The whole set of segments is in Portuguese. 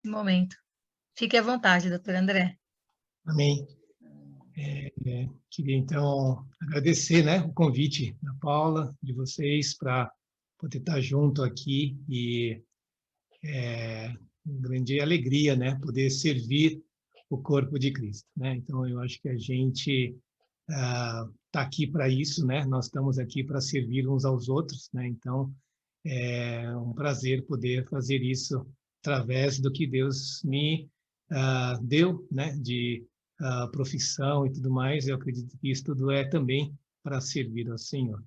momento. Fique à vontade, doutor André. Amém. Queria, então, agradecer, né, o convite da Paula, de vocês, para poder estar junto aqui e uma grande alegria, né, poder servir o corpo de Cristo, né? Então, eu acho que a gente está aqui para isso, né? Nós estamos aqui para servir uns aos outros, né? Então, é um prazer poder fazer isso através do que Deus me deu, né? De profissão e tudo mais. Eu acredito que isso tudo é também para servir ao Senhor.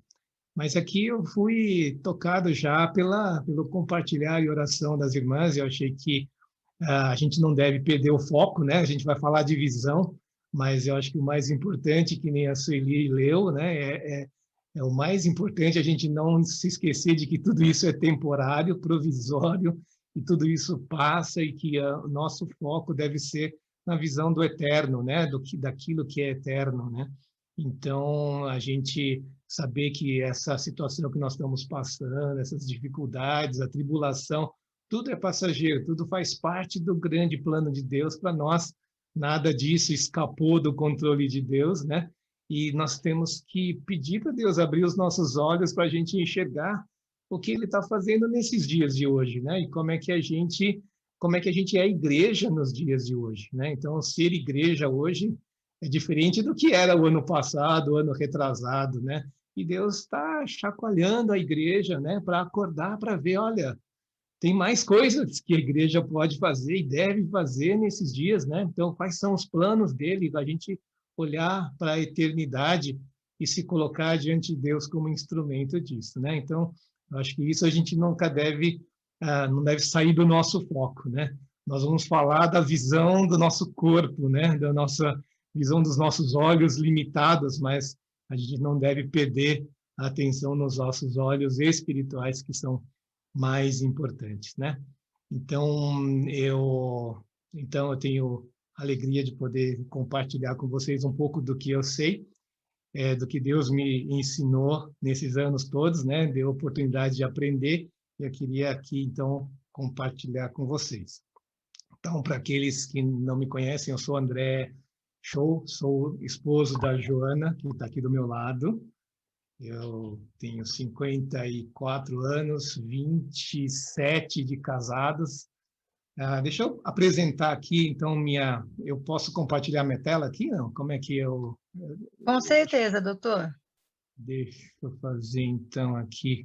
Mas aqui eu fui tocado já pelo compartilhar e oração das irmãs. Eu achei que a gente não deve perder o foco, né? A gente vai falar de visão, mas eu acho que o mais importante, que nem a Sueli leu, né? É o mais importante a gente não se esquecer de que tudo isso é temporário, provisório, e tudo isso passa e que o nosso foco deve ser na visão do eterno, né? Daquilo que é eterno, né? Então, a gente saber que essa situação que nós estamos passando, essas dificuldades, a tribulação, tudo é passageiro, tudo faz parte do grande plano de Deus para nós. Nada disso escapou do controle de Deus, né? E nós temos que pedir para Deus abrir os nossos olhos para a gente enxergar o que Ele está fazendo nesses dias de hoje, né? E como é que a gente é igreja nos dias de hoje, né? Então, ser igreja hoje é diferente do que era o ano passado, o ano retrasado, né? E Deus está chacoalhando a igreja, né? Para acordar, para ver, olha, tem mais coisas que a igreja pode fazer e deve fazer nesses dias, né? Então, quais são os planos dele? A gente olhar para a eternidade e se colocar diante de Deus como instrumento disso, né? Então, eu acho que isso a gente nunca deve, não deve sair do nosso foco, né? Nós vamos falar da visão do nosso corpo, né? Da nossa visão dos nossos olhos limitados, mas a gente não deve perder a atenção nos nossos olhos espirituais, que são mais importantes, né? Então eu tenho a alegria de poder compartilhar com vocês um pouco do que eu sei, do que Deus me ensinou nesses anos todos, né? Deu a oportunidade de aprender e eu queria aqui então compartilhar com vocês. Então, para aqueles que não me conhecem, eu sou André Show, sou esposo da Joana, que está aqui do meu lado. Eu tenho 54 anos, 27 de casados. Deixa eu apresentar aqui, então, eu posso compartilhar minha tela aqui, não? Como é que eu... Com certeza, doutor. Deixa eu fazer, então, aqui.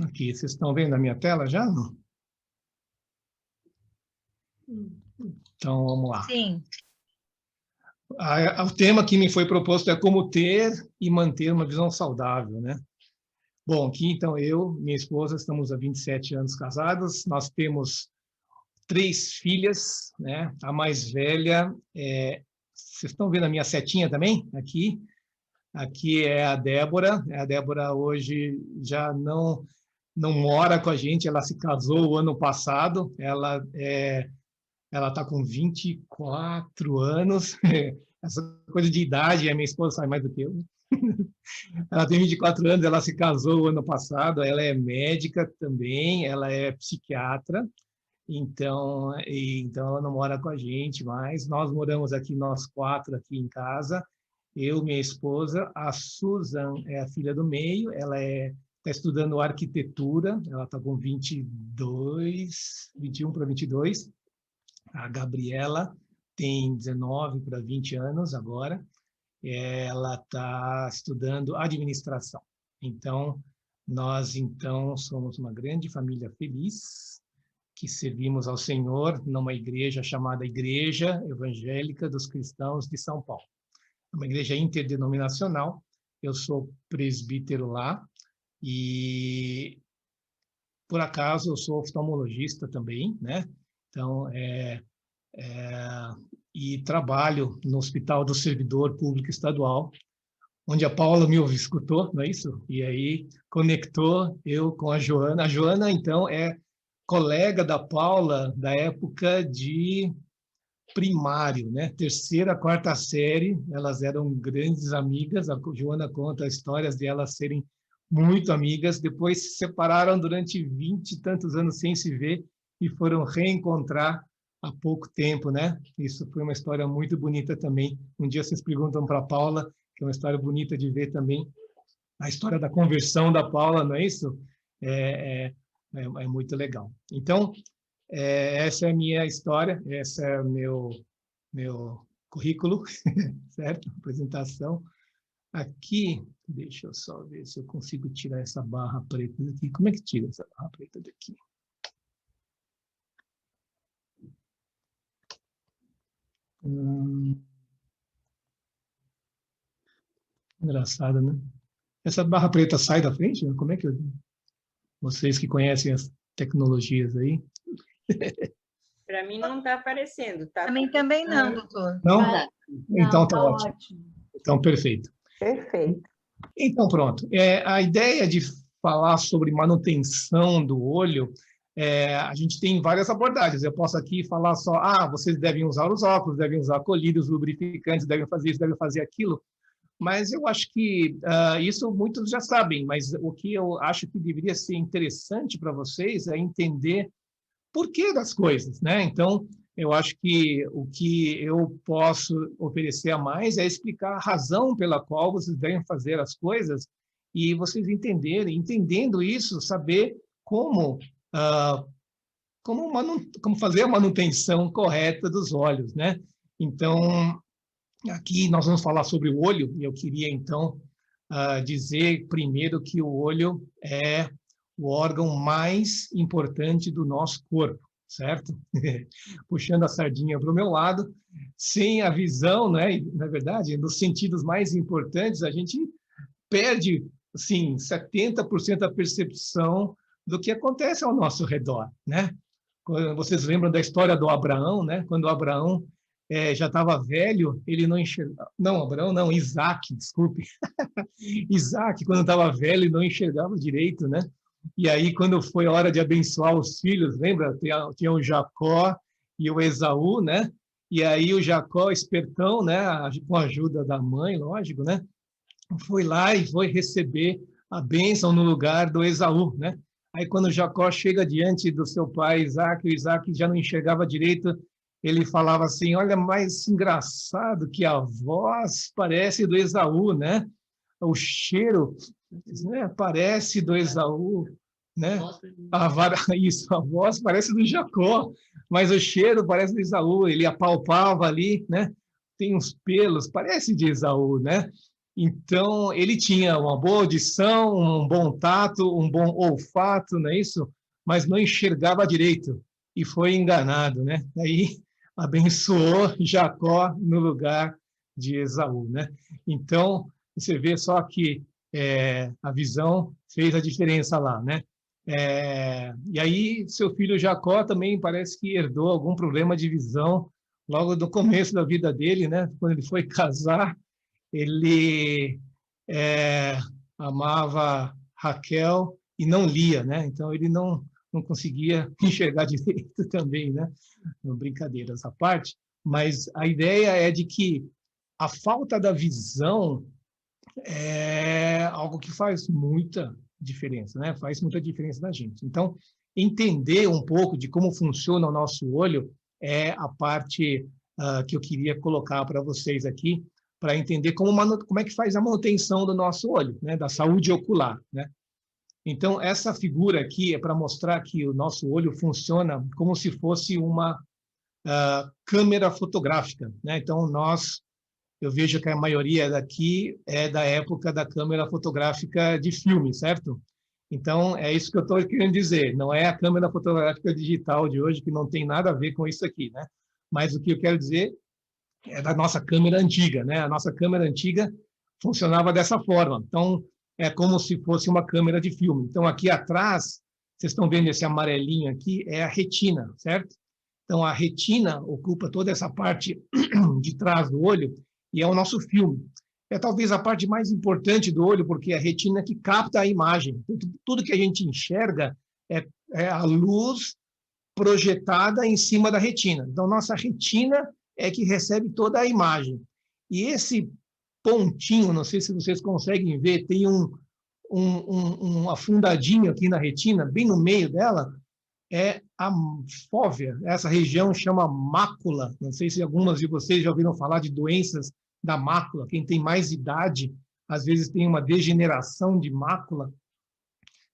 Aqui, vocês estão vendo a minha tela já, não? Então, vamos lá. Sim. O tema que me foi proposto é como ter e manter uma visão saudável, né? Bom, aqui, então, minha esposa, estamos há 27 anos casados, nós temos 3 filhas, né? A mais velha, vocês estão vendo a minha setinha também? Aqui é a Débora. A Débora hoje já não mora com a gente, ela se casou o ano passado, ela está com 24 anos, essa coisa de idade, a minha esposa sabe mais do que eu. Ela tem 24 anos, ela se casou o ano passado, ela é médica também, ela é psiquiatra, então ela não mora com a gente mais. Nós moramos aqui, nós 4 aqui em casa, eu, minha esposa, a Susan é a filha do meio, ela está estudando arquitetura, ela está com 21 para 22, a Gabriela tem 19 para 20 anos agora, ela está estudando administração. Então, nós somos uma grande família feliz, que servimos ao Senhor numa igreja chamada Igreja Evangélica dos Cristãos de São Paulo. É uma igreja interdenominacional, eu sou presbítero lá, e por acaso eu sou oftalmologista também, né? Então, e trabalho no Hospital do Servidor Público Estadual, onde a Paula me escutou, não é isso? E aí conectou eu com a Joana. A Joana, então, é colega da Paula da época de primário, né? 3ª, 4ª série, elas eram grandes amigas. A Joana conta histórias de elas serem muito amigas, depois se separaram durante 20 e tantos anos sem se ver, e foram reencontrar há pouco tempo, né? Isso foi uma história muito bonita também. Um dia vocês perguntam para a Paula, que é uma história bonita de ver também, a história da conversão da Paula, não é isso? É muito legal. Então, essa é a minha história, esse é o meu currículo, certo? Apresentação. Aqui, deixa eu só ver se eu consigo tirar essa barra preta daqui. Como é que tira essa barra preta daqui? Engraçado, né? Essa barra preta sai da frente? Como é que vocês que conhecem as tecnologias aí? Para mim não está aparecendo, tá? Para mim também não, doutor. Não? Então Não, tá ótimo. Então, perfeito. Perfeito. Então, pronto. A ideia de falar sobre manutenção do olho, a gente tem várias abordagens. Eu posso aqui falar só, vocês devem usar os óculos, devem usar colírios, lubrificantes, devem fazer isso, devem fazer aquilo. Mas eu acho que isso muitos já sabem, mas o que eu acho que deveria ser interessante para vocês é entender porquê das coisas, né? Então, eu acho que o que eu posso oferecer a mais é explicar a razão pela qual vocês devem fazer as coisas e vocês entendendo isso, saber como fazer a manutenção correta dos olhos, né? Então, aqui nós vamos falar sobre o olho e eu queria, então, dizer primeiro que o olho é o órgão mais importante do nosso corpo, certo? Puxando a sardinha para o meu lado, sem a visão, né? Na verdade, nos sentidos mais importantes, a gente perde, assim, 70% da percepção do que acontece ao nosso redor, né? Vocês lembram da história do Abraão, né? Quando o Abraão já estava velho, ele não enxergava... Não, Abraão não, Isaac, desculpe. Isaac, quando estava velho, ele não enxergava direito, né? E aí, quando foi a hora de abençoar os filhos, lembra? Tinha o Jacó e o Esaú, né? E aí o Jacó, espertão, né? Com a ajuda da mãe, lógico, né? Foi lá e foi receber a bênção no lugar do Esaú, né? Aí, quando Jacó chega diante do seu pai Isaac, o Isaac já não enxergava direito, ele falava assim, olha, mais engraçado que a voz parece do Esaú, né? O cheiro, né, parece do Esaú, né? A voz parece do Jacó, mas o cheiro parece do Esaú. Ele apalpava ali, né? Tem uns pelos, parece de Esaú, né? Então, ele tinha uma boa audição, um bom tato, um bom olfato, não é isso? Mas não enxergava direito e foi enganado, né? Aí abençoou Jacó no lugar de Esaú, né? Então, você vê só que a visão fez a diferença lá, né? E aí, seu filho Jacó também parece que herdou algum problema de visão logo no começo da vida dele, né? Quando ele foi casar, ele amava Raquel e não lia, né? Então, ele não conseguia enxergar direito também, né? Brincadeiras à parte, mas a ideia é de que a falta da visão é algo que faz muita diferença, né? Faz muita diferença na gente. Então, entender um pouco de como funciona o nosso olho é a parte que eu queria colocar para vocês aqui, para entender como é que faz a manutenção do nosso olho, né? Da saúde ocular, né? Então, essa figura aqui é para mostrar que o nosso olho funciona como se fosse uma câmera fotográfica, né? Então, eu vejo que a maioria daqui é da época da câmera fotográfica de filme, certo? Então, é isso que eu estou querendo dizer. Não é a câmera fotográfica digital de hoje, que não tem nada a ver com isso aqui, né? Mas o que eu quero dizer é da nossa câmera antiga, né? A nossa câmera antiga funcionava dessa forma. Então, é como se fosse uma câmera de filme. Então, aqui atrás, vocês estão vendo esse amarelinho aqui, é a retina, certo? Então, a retina ocupa toda essa parte de trás do olho e é o nosso filme. É talvez a parte mais importante do olho, porque é a retina que capta a imagem. Tudo que a gente enxerga é a luz projetada em cima da retina. Então, nossa retina é que recebe toda a imagem. E esse pontinho, não sei se vocês conseguem ver, tem um afundadinho aqui na retina, bem no meio dela, é a fóvea. Essa região chama mácula. Não sei se algumas de vocês já ouviram falar de doenças da mácula. Quem tem mais idade, às vezes tem uma degeneração de mácula.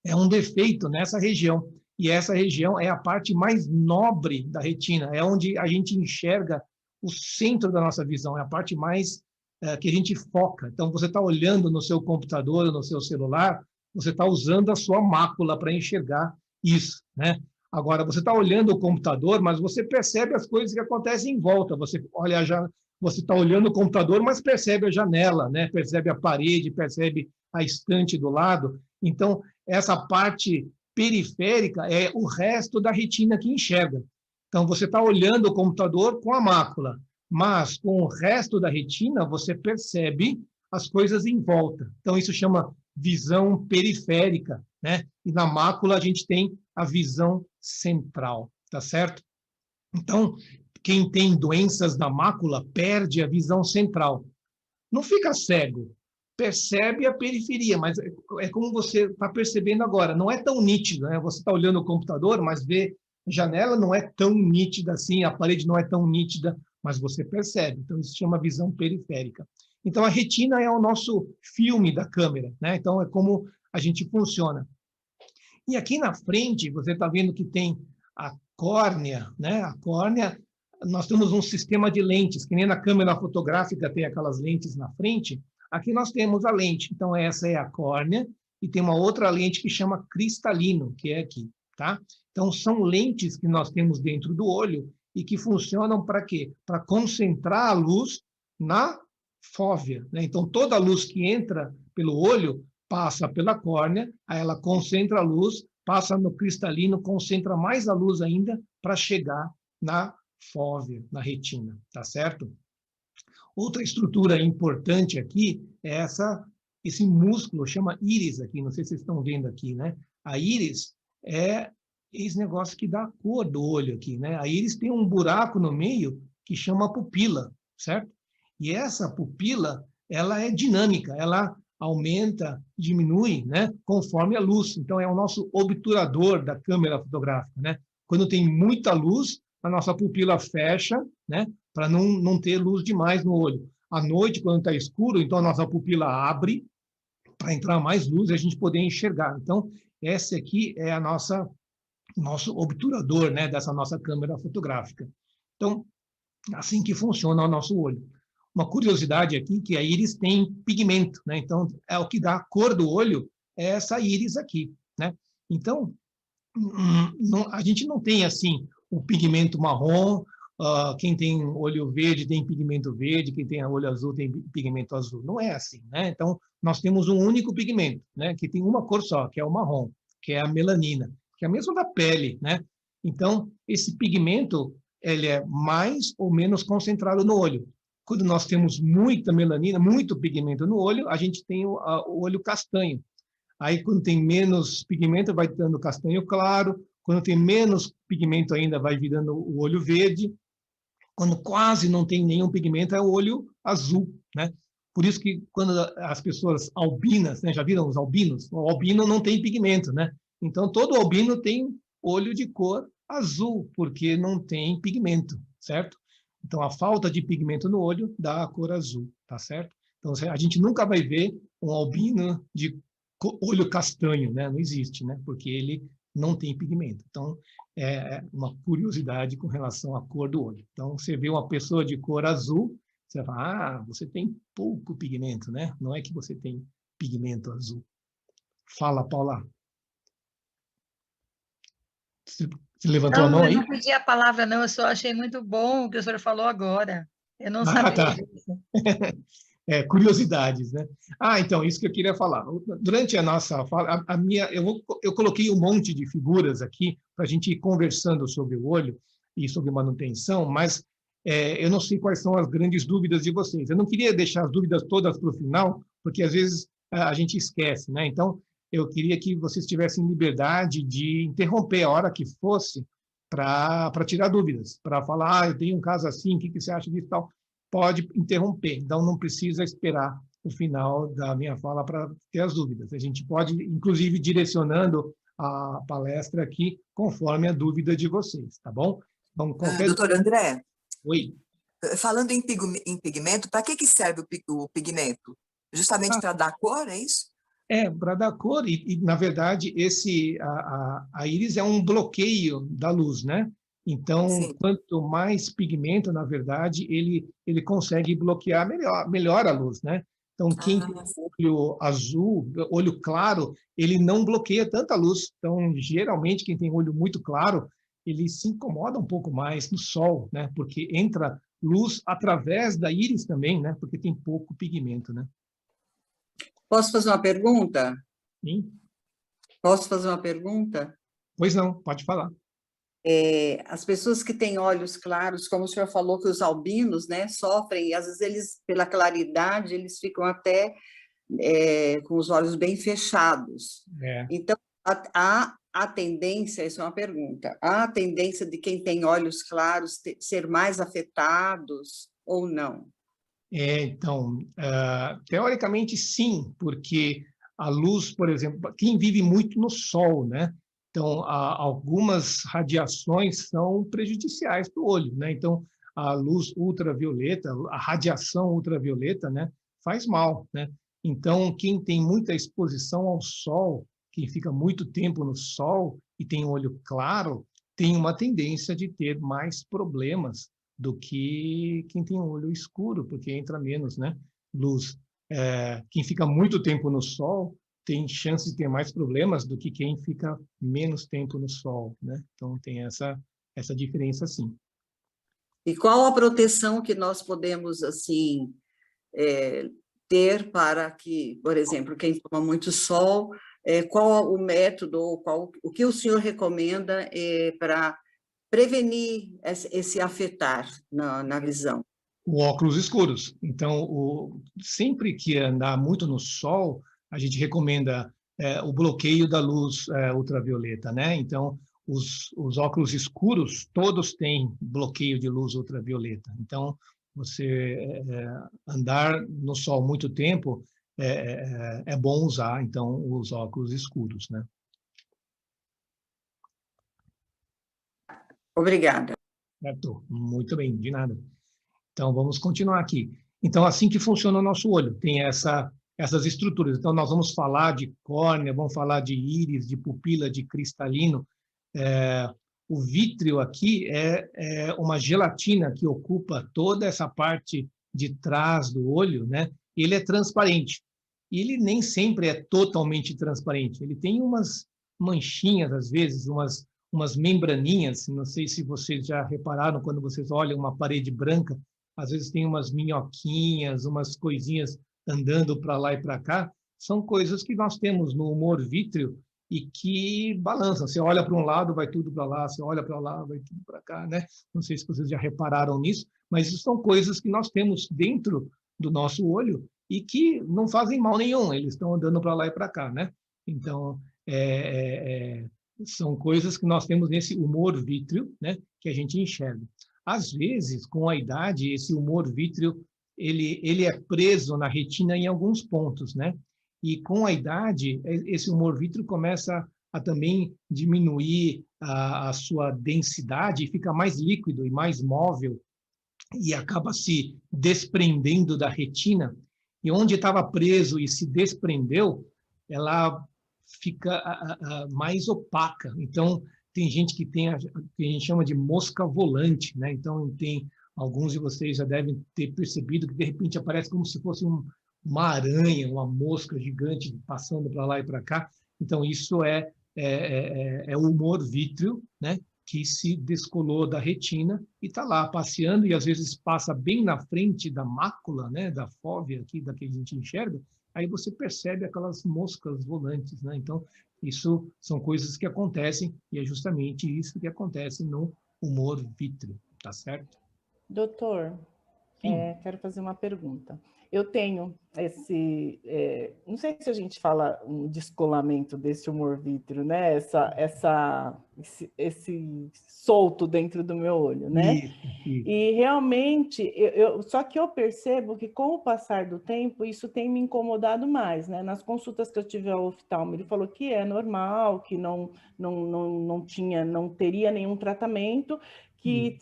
É um defeito nessa região. E essa região é a parte mais nobre da retina, é onde a gente enxerga o centro da nossa visão, é a parte mais que a gente foca. Então, você está olhando no seu computador, no seu celular, você está usando a sua mácula para enxergar isso, né? Agora, você está olhando o computador, mas você percebe as coisas que acontecem em volta. Você olha já, você está olhando o computador, mas percebe a janela, né? Percebe a parede, percebe a estante do lado. Então, essa parte periférica é o resto da retina que enxerga. Então, você está olhando o computador com a mácula, mas com o resto da retina você percebe as coisas em volta. Então, isso chama visão periférica, né? E na mácula a gente tem a visão central, tá certo? Então, quem tem doenças da mácula perde a visão central. Não fica cego, percebe a periferia, mas é como você está percebendo agora, não é tão nítido, né? Você está olhando o computador, mas vê a janela não é tão nítida assim, a parede não é tão nítida, mas você percebe. Então, isso se chama visão periférica. Então, a retina é o nosso filme da câmera, né? Então, é como a gente funciona. E aqui na frente, você está vendo que tem a córnea, né? A córnea, nós temos um sistema de lentes, que nem na câmera fotográfica tem aquelas lentes na frente, aqui nós temos a lente. Então, essa é a córnea, e tem uma outra lente que chama cristalino, que é aqui, tá? Então, são lentes que nós temos dentro do olho e que funcionam para quê? Para concentrar a luz na fóvea, né? Então, toda a luz que entra pelo olho passa pela córnea, aí ela concentra a luz, passa no cristalino, concentra mais a luz ainda para chegar na fóvea, na retina, tá certo? Outra estrutura importante aqui é esse músculo, chama íris aqui, não sei se vocês estão vendo aqui, né? A íris é esse negócio que dá a cor do olho aqui, né? A íris tem um buraco no meio que chama pupila, certo? E essa pupila, ela é dinâmica, ela aumenta, diminui, né? Conforme a luz. Então, é o nosso obturador da câmera fotográfica, né? Quando tem muita luz, a nossa pupila fecha, né? Para não ter luz demais no olho. À noite, quando está escuro, então a nossa pupila abre para entrar mais luz e a gente poder enxergar. Então, esse aqui é nosso obturador, né, dessa nossa câmera fotográfica. Então, assim que funciona o nosso olho. Uma curiosidade aqui, que a íris tem pigmento, né? Então, é o que dá a cor do olho, é essa íris aqui, né? Então, a gente não tem, assim, o pigmento marrom, quem tem olho verde tem pigmento verde, quem tem olho azul tem pigmento azul. Não é assim, né? Então, nós temos um único pigmento, né? Que tem uma cor só, que é o marrom, que é a melanina, que é a mesma da pele, né? Então, esse pigmento, ele é mais ou menos concentrado no olho. Quando nós temos muita melanina, muito pigmento no olho, a gente tem o olho castanho. Aí, quando tem menos pigmento, vai dando castanho claro. Quando tem menos pigmento ainda, vai virando o olho verde. Quando quase não tem nenhum pigmento, é o olho azul, né? Por isso que quando as pessoas albinas, né, já viram os albinos? O albino não tem pigmento, né? Então, todo albino tem olho de cor azul, porque não tem pigmento, certo? Então, a falta de pigmento no olho dá a cor azul, tá certo? Então, a gente nunca vai ver um albino de olho castanho, né? Não existe, né? Porque ele não tem pigmento. Então, é uma curiosidade com relação à cor do olho. Então, você vê uma pessoa de cor azul, você fala, você tem pouco pigmento, né? Não é que você tem pigmento azul. Fala, Paula. Você levantou a mão Não, eu aí? não pedi a palavra, não, eu só achei muito bom o que o senhor falou agora. Eu não sabia Tá. disso. Curiosidades, né? Então, isso que eu queria falar. Durante a nossa fala, eu coloquei um monte de figuras aqui para a gente ir conversando sobre o olho e sobre manutenção, mas eu não sei quais são as grandes dúvidas de vocês. Eu não queria deixar as dúvidas todas para o final, porque às vezes a gente esquece, né? Então, eu queria que vocês tivessem liberdade de interromper a hora que fosse para tirar dúvidas, para falar, eu tenho um caso assim, o que você acha disso e tal? Pode interromper, então não precisa esperar o final da minha fala para ter as dúvidas. A gente pode, inclusive, direcionando a palestra aqui conforme a dúvida de vocês, tá bom? Então, qualquer... Doutor André, Oi. falando em pigmento, para que serve o pigmento? Justamente para dar cor, é isso? Para dar cor, na verdade, a íris é um bloqueio da luz, né? Então, Sim. quanto mais pigmento, na verdade, ele consegue bloquear melhor a luz, né? Então, quem tem olho azul, olho claro, ele não bloqueia tanta luz. Então, geralmente, quem tem olho muito claro, ele se incomoda um pouco mais no sol, né? Porque entra luz através da íris também, né? Porque tem pouco pigmento, né? Posso fazer uma pergunta? Sim? Posso fazer uma pergunta? Pois não, pode falar. As pessoas que têm olhos claros, como o senhor falou que os albinos, né, sofrem, e às vezes eles, pela claridade, eles ficam até com os olhos bem fechados. Então, a tendência, essa é uma pergunta, há a tendência de quem tem olhos claros ser mais afetados ou não? Então, teoricamente sim, porque a luz, por exemplo, quem vive muito no sol, né? Então, algumas radiações são prejudiciais para o olho, né? Então, a luz ultravioleta, a radiação ultravioleta, né, faz mal, né? Então, quem tem muita exposição ao sol, quem fica muito tempo no sol e tem um olho claro, tem uma tendência de ter mais problemas do que quem tem um olho escuro, porque entra menos, né, luz. Quem fica muito tempo no sol tem chance de ter mais problemas do que quem fica menos tempo no sol, né? Então, tem essa diferença, sim. E qual a proteção que nós podemos, assim, ter para que, por exemplo, quem toma muito sol, qual o método, o que o senhor recomenda para prevenir esse afetar na visão? O óculos escuros. Então, sempre que andar muito no sol, a gente recomenda o bloqueio da luz ultravioleta, né? Então, os óculos escuros, todos têm bloqueio de luz ultravioleta. Então, você andar no sol muito tempo, é bom usar, então, os óculos escuros, né? Obrigada. Certo? Muito bem, de nada. Então, vamos continuar aqui. Então, assim que funciona o nosso olho, tem essas estruturas. Então, nós vamos falar de córnea, vamos falar de íris, de pupila, de cristalino. O vítreo aqui é uma gelatina que ocupa toda essa parte de trás do olho, né? Ele é transparente. E ele nem sempre é totalmente transparente. Ele tem umas manchinhas, às vezes, umas membraninhas. Não sei se vocês já repararam, quando vocês olham uma parede branca, às vezes tem umas minhoquinhas, umas coisinhas andando para lá e para cá. São coisas que nós temos no humor vítreo e que balançam. Você olha para um lado, vai tudo para lá, você olha para lá, vai tudo para cá, né? Não sei se vocês já repararam nisso, mas isso são coisas que nós temos dentro do nosso olho e que não fazem mal nenhum, eles estão andando para lá e para cá, né? Então, são coisas que nós temos nesse humor vítreo, né, que a gente enxerga. Às vezes, com a idade, esse humor vítreo ele é preso na retina em alguns pontos, né? E com a idade, esse humor vítreo começa a também diminuir a sua densidade, fica mais líquido e mais móvel e acaba se desprendendo da retina. E onde estava preso e se desprendeu, ela fica mais opaca. Então, tem gente que tem que a gente chama de mosca volante, né? Então, tem alguns de vocês já devem ter percebido que, de repente, aparece como se fosse uma aranha, uma mosca gigante passando para lá e para cá. Então, isso é o humor vítreo, né? Que se descolou da retina e está lá passeando, e às vezes passa bem na frente da mácula, né? Da fóvea aqui, da que a gente enxerga. Aí você percebe aquelas moscas volantes, né? Então, isso são coisas que acontecem, e é justamente isso que acontece no humor vítreo, tá certo? Doutor, quero fazer uma pergunta. Eu tenho não sei se a gente fala um descolamento desse humor vítreo, né? Esse solto dentro do meu olho, né? Isso. E realmente, só que eu percebo que com o passar do tempo, isso tem me incomodado mais, né? Nas consultas que eu tive ao oftalmo, ele falou que é normal, que não teria nenhum tratamento, que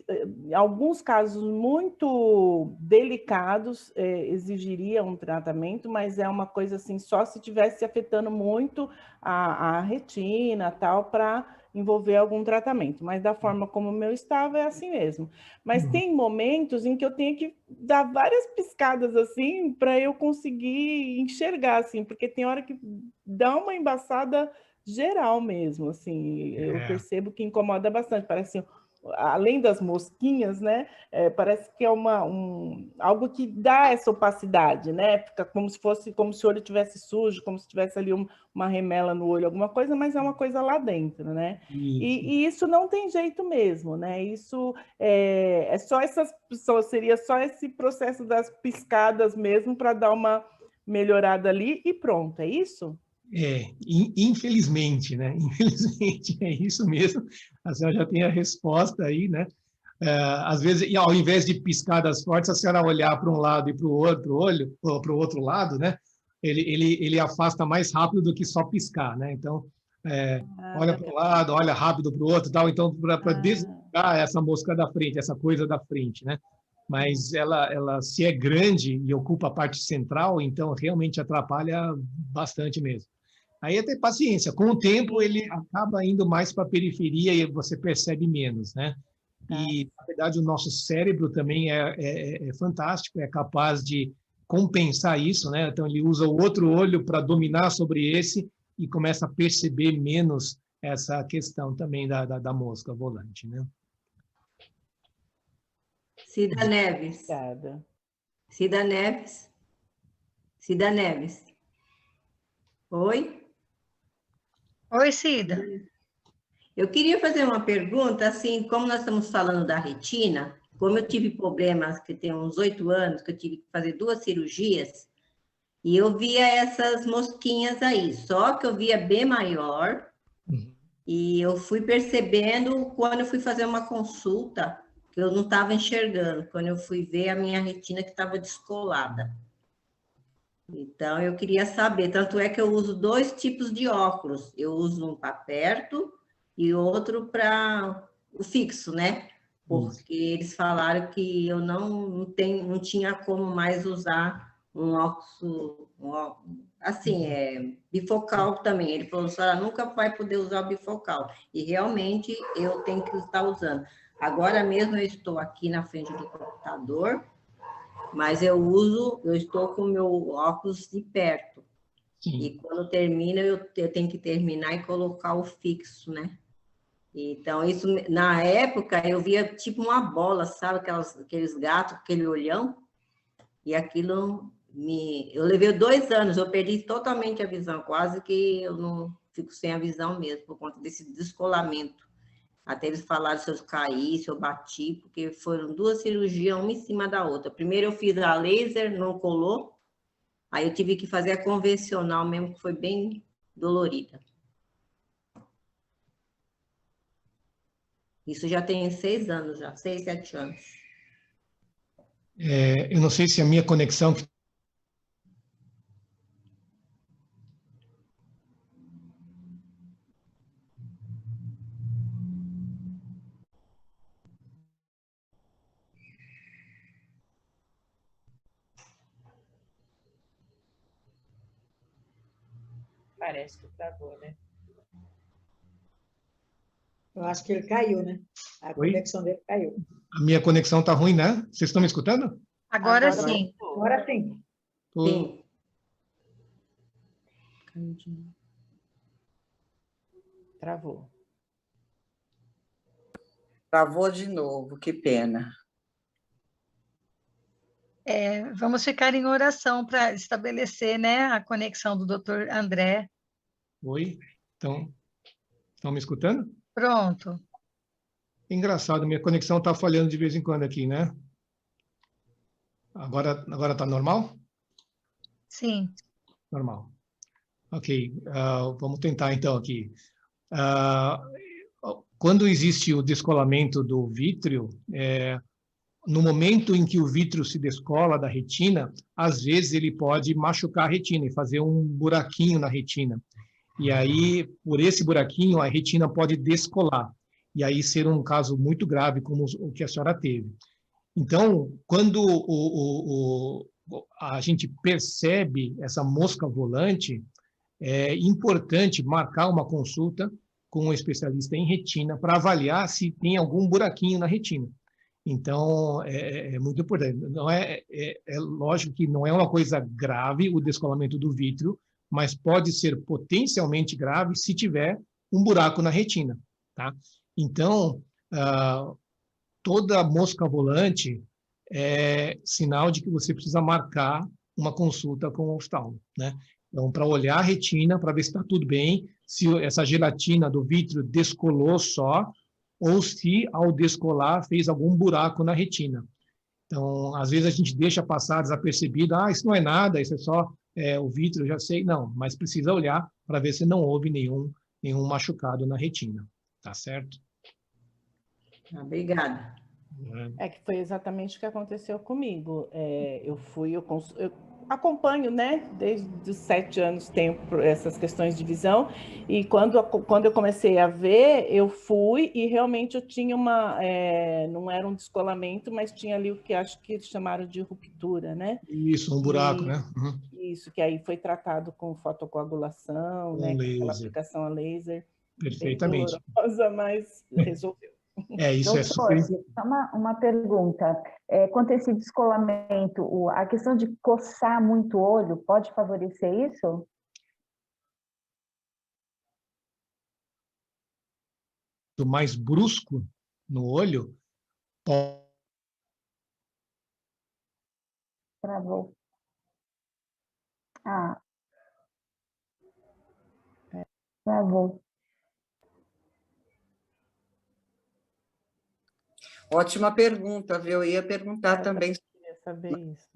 alguns casos muito delicados exigiriam um tratamento, mas é uma coisa assim, só se estivesse afetando muito a retina, tal, para envolver algum tratamento. Mas da forma como o meu estava, é assim mesmo. Mas tem momentos em que eu tenho que dar várias piscadas assim, para eu conseguir enxergar, assim, porque tem hora que dá uma embaçada geral mesmo, assim, eu percebo que incomoda bastante, parece além das mosquinhas, né? Parece que é algo que dá essa opacidade, né? Fica como se o olho tivesse sujo, como se tivesse ali uma remela no olho, alguma coisa, mas é uma coisa lá dentro, né? E isso não tem jeito mesmo, né? Isso seria só esse processo das piscadas mesmo para dar uma melhorada ali e pronto, é isso? Infelizmente, né? Infelizmente, é isso mesmo. A senhora já tem a resposta aí, né? Às vezes, ao invés de piscadas fortes, a senhora olhar para um lado e para o outro olho, ou para o outro lado, né? Ele afasta mais rápido do que só piscar, né? Então, olha para um lado, olha rápido para o outro, tal. Então, para desligar essa mosca da frente, essa coisa da frente, né? Mas ela se é grande e ocupa a parte central, então realmente atrapalha bastante mesmo. Aí é ter paciência. Com o tempo, ele acaba indo mais para a periferia e você percebe menos, né? E, na verdade, o nosso cérebro também é fantástico, é capaz de compensar isso, né? Então, ele usa o outro olho para dominar sobre esse e começa a perceber menos essa questão também da mosca volante, né? Cida Neves. Obrigada. Cida Neves. Cida Neves. Oi? Oi, Cida. Eu queria fazer uma pergunta, assim, como nós estamos falando da retina, como eu tive problemas, que tem uns 8 anos, que eu tive que fazer 2 cirurgias, e eu via essas mosquinhas aí, só que eu via bem maior, e eu fui percebendo quando eu fui fazer uma consulta, que eu não estava enxergando, quando eu fui ver a minha retina que estava descolada. Então, eu queria saber, tanto é que eu uso 2 tipos de óculos, eu uso um para perto e outro para o fixo, né? Porque eles falaram que eu não tinha como mais usar um óculos, assim, bifocal também. Ele falou, a senhora nunca vai poder usar o bifocal. E realmente eu tenho que estar usando. Agora mesmo eu estou aqui na frente do computador, mas eu estou com o meu óculos de perto. Sim. E quando termina, eu tenho que terminar e colocar o fixo, né? Então, isso, na época, eu via tipo uma bola, sabe? Aqueles gatos, aquele olhão. E aquilo eu levei 2 anos, eu perdi totalmente a visão, quase que eu não fico sem a visão mesmo, por conta desse descolamento. Até eles falaram se eu caí, se eu bati, porque foram 2 cirurgias, uma em cima da outra. Primeiro eu fiz a laser, não colou. Aí eu tive que fazer a convencional mesmo, que foi bem dolorida. Isso já tem 6 anos, já, 6, 7 anos. Eu não sei se a minha conexão... Parece que travou, né? Eu acho que ele caiu, né? A conexão dele caiu. A minha conexão está ruim, né? Vocês estão me escutando? Agora sim. Agora sim. Sim. Travou. Travou de novo, que pena. Vamos ficar em oração para estabelecer, né, a conexão do Dr. André. Oi? Estão me escutando? Pronto. Engraçado, minha conexão está falhando de vez em quando aqui, né? Agora está normal? Sim. Normal. Ok, vamos tentar então aqui. Quando existe o descolamento do vítreo, no momento em que o vítreo se descola da retina, às vezes ele pode machucar a retina e fazer um buraquinho na retina. E aí, por esse buraquinho, a retina pode descolar. E aí ser um caso muito grave, como o que a senhora teve. Então, quando a gente percebe essa mosca volante, é importante marcar uma consulta com um especialista em retina para avaliar se tem algum buraquinho na retina. Então, é muito importante. Não é lógico que não é uma coisa grave o descolamento do vítreo, mas pode ser potencialmente grave se tiver um buraco na retina, tá? Então, toda mosca volante é sinal de que você precisa marcar uma consulta com o oftalmo, né? Então, para olhar a retina, para ver se está tudo bem, se essa gelatina do vítreo descolou só, ou se, ao descolar, fez algum buraco na retina. Então, às vezes a gente deixa passar desapercebido, isso não é nada, isso é só o vítreo, já sei. Não, mas precisa olhar para ver se não houve nenhum machucado na retina, tá certo? Obrigada. É que foi exatamente o que aconteceu comigo. Eu acompanho, né, desde os 7 anos tempo essas questões de visão, e quando eu comecei a ver, eu fui e realmente eu tinha não era um descolamento, mas tinha ali o que acho que eles chamaram de ruptura, né? Isso, um buraco, né? Uhum. Isso, que aí foi tratado com fotocoagulação, né, com aquela aplicação a laser. Perfeitamente. Bem dolorosa, mas resolveu. Isso é super importante. Uma pergunta. Quanto a esse descolamento, a questão de coçar muito o olho, pode favorecer isso? Mais brusco no olho, Travou. Travou. Ótima pergunta, viu? Eu ia perguntar também. Eu queria saber isso.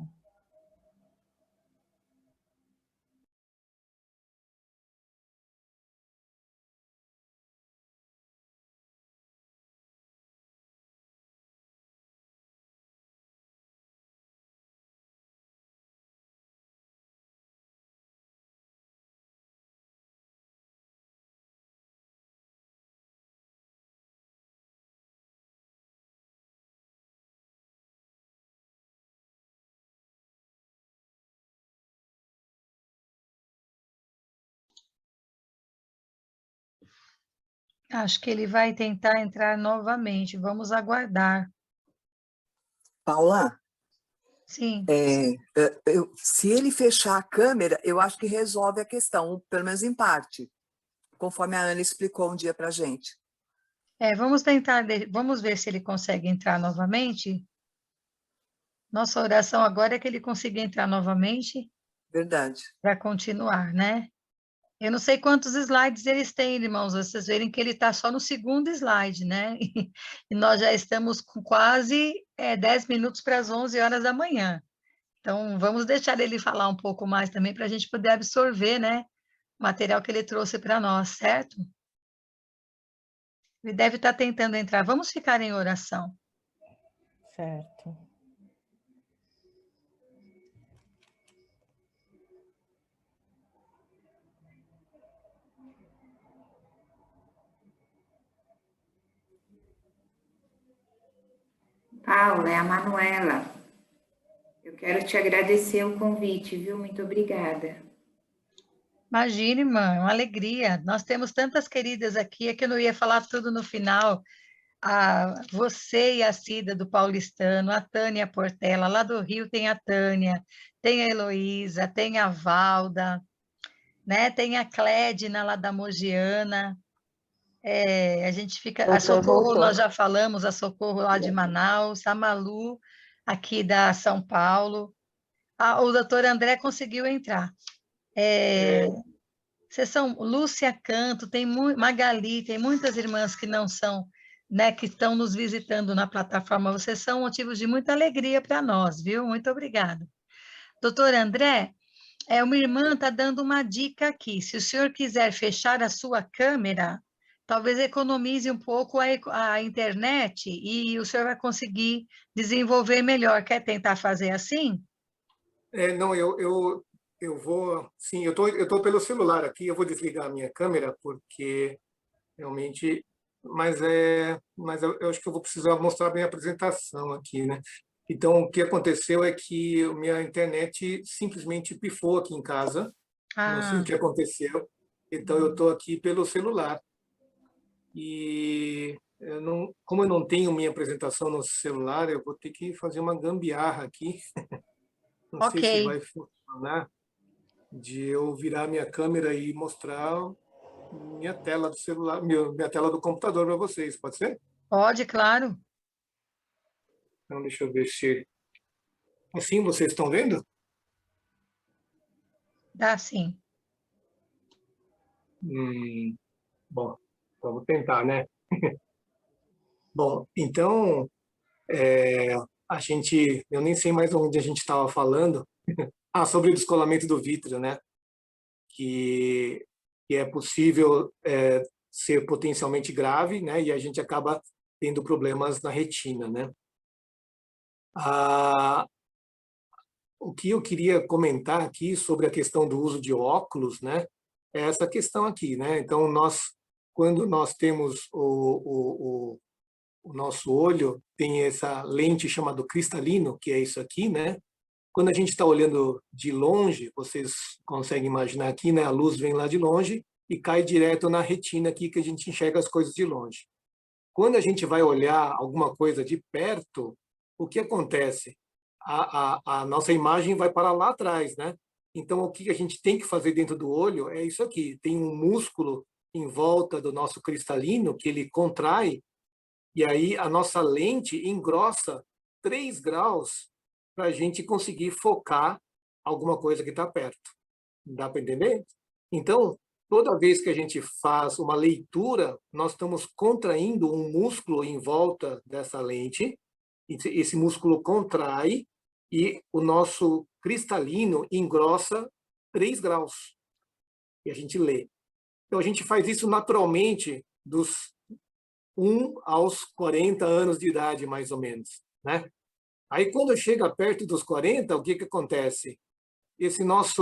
Acho que ele vai tentar entrar novamente. Vamos aguardar. Paula, Sim. se ele fechar a câmera, eu acho que resolve a questão, pelo menos em parte, conforme a Ana explicou um dia para a gente. Vamos tentar, vamos ver se ele consegue entrar novamente. Nossa oração agora é que ele consiga entrar novamente. Verdade. Para continuar, né? Eu não sei quantos slides eles têm, irmãos, vocês verem que ele está só no segundo slide, né? E nós já estamos com quase 10 minutos para as 11 horas da manhã. Então, vamos deixar ele falar um pouco mais também para a gente poder absorver, né? O material que ele trouxe para nós, certo? Ele deve estar tentando entrar. Vamos ficar em oração. Certo. Paula, é a Manuela. Eu quero te agradecer o convite, viu? Muito obrigada. Imagine, irmã, é uma alegria. Nós temos tantas queridas aqui, é que eu não ia falar tudo no final. Você e a Cida do Paulistano, a Tânia Portela, lá do Rio tem a Tânia, tem a Heloísa, tem a Valda, né? Tem a Clédina lá da Mogiana. A gente fica... A Socorro, nós já falamos, a Socorro lá de Manaus, a Malu, aqui da São Paulo. O doutor André conseguiu entrar. Vocês são Lúcia Canto, tem Magali, tem muitas irmãs que não são, né, que estão nos visitando na plataforma. Vocês são motivos de muita alegria para nós, viu? Muito obrigada. Doutor André, Uma irmã está dando uma dica aqui. Se o senhor quiser fechar a sua câmera, talvez economize um pouco a internet e o senhor vai conseguir desenvolver melhor. Quer tentar fazer assim? Não, eu vou... Sim, eu tô pelo celular aqui, eu vou desligar a minha câmera, porque realmente... Mas eu acho que eu vou precisar mostrar bem a apresentação aqui, né? Então, o que aconteceu é que a minha internet simplesmente pifou aqui em casa. Não sei o que aconteceu. Então, eu estou aqui pelo celular. E como eu não tenho minha apresentação no celular, eu vou ter que fazer uma gambiarra aqui. Não sei se vai funcionar, de eu virar minha câmera e mostrar minha tela do celular, minha tela do computador para vocês, pode ser? Pode, claro. Então, deixa eu ver se... Assim vocês estão vendo? Dá sim. Bom, vamos tentar, né? Bom, então, eu nem sei mais onde a gente estava falando. Sobre o descolamento do vítreo, né? Que é possível ser potencialmente grave, né? E a gente acaba tendo problemas na retina, né? O que eu queria comentar aqui sobre a questão do uso de óculos, né? É essa questão aqui, né? Então, quando nós temos o nosso olho, tem essa lente chamada cristalino, que é isso aqui, né? Quando a gente está olhando de longe, vocês conseguem imaginar aqui, né? A luz vem lá de longe e cai direto na retina aqui, que a gente enxerga as coisas de longe. Quando a gente vai olhar alguma coisa de perto, o que acontece? A nossa imagem vai para lá atrás, né? Então, o que a gente tem que fazer dentro do olho é isso aqui. Tem um músculo em volta do nosso cristalino que ele contrai, e aí a nossa lente engrossa 3 graus para a gente conseguir focar alguma coisa que está perto. Dá para entender? Então, toda vez que a gente faz uma leitura, nós estamos contraindo um músculo em volta dessa lente, esse músculo contrai e o nosso cristalino engrossa 3 graus. E a gente lê. Então, a gente faz isso naturalmente dos 1 aos 40 anos de idade, mais ou menos, né? Aí, quando chega perto dos 40, o que acontece? Esse nossa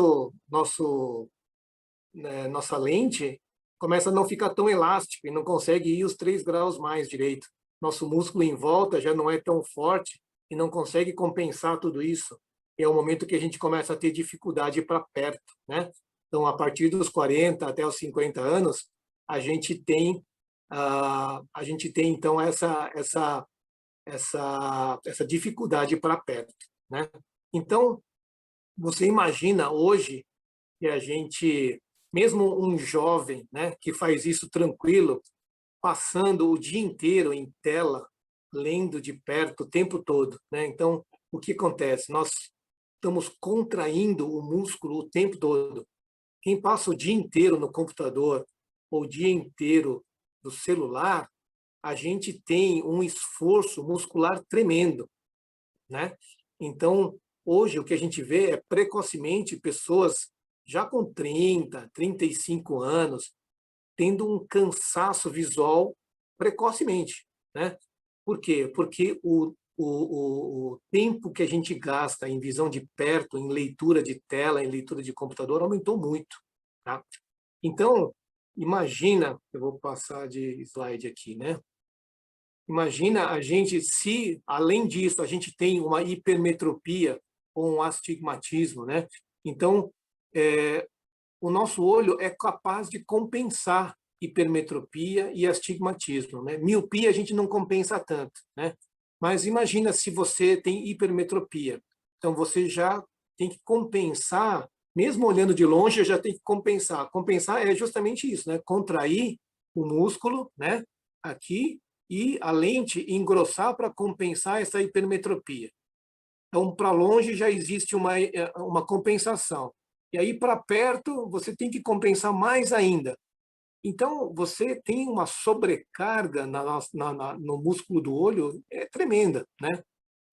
lente começa a não ficar tão elástica e não consegue ir os 3 graus mais direito. Nosso músculo em volta já não é tão forte e não consegue compensar tudo isso. É o momento que a gente começa a ter dificuldade para perto, né? Então, a partir dos 40 até os 50 anos, a gente tem então essa dificuldade para perto, né? Então, você imagina hoje que a gente, mesmo um jovem, né, que faz isso tranquilo, passando o dia inteiro em tela, lendo de perto o tempo todo, né? Então, o que acontece? Nós estamos contraindo o músculo o tempo todo. Quem passa o dia inteiro no computador ou o dia inteiro no celular, a gente tem um esforço muscular tremendo, né? Então, hoje, o que a gente vê é precocemente pessoas já com 30, 35 anos, tendo um cansaço visual precocemente, né? Por quê? Porque o tempo que a gente gasta em visão de perto, em leitura de tela, em leitura de computador, aumentou muito, tá? Então, imagina, eu vou passar de slide aqui, né? Imagina a gente, se, além disso, a gente tem uma hipermetropia ou um astigmatismo, né? Então, o nosso olho é capaz de compensar hipermetropia e astigmatismo, né? Miopia a gente não compensa tanto, né? Mas imagina se você tem hipermetropia. Então, você já tem que compensar, mesmo olhando de longe, já tem que compensar. Compensar é justamente isso, né? Contrair o músculo, né? Aqui, e a lente engrossar para compensar essa hipermetropia. Então, para longe já existe uma compensação. E aí, para perto, você tem que compensar mais ainda. Então, você tem uma sobrecarga no músculo do olho tremenda, né?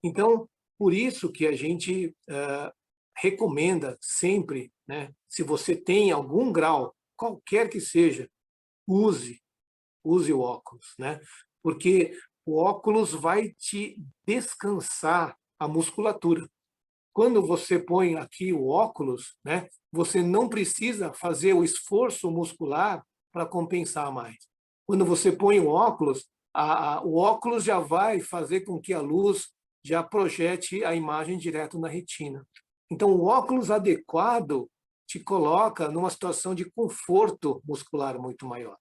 Então, por isso que a gente recomenda sempre, né, se você tem algum grau, qualquer que seja, use o óculos, né? Porque o óculos vai te descansar a musculatura. Quando você põe aqui o óculos, né, você não precisa fazer o esforço muscular para compensar mais. Quando você põe o óculos já vai fazer com que a luz já projete a imagem direto na retina. Então, o óculos adequado te coloca numa situação de conforto muscular muito maior.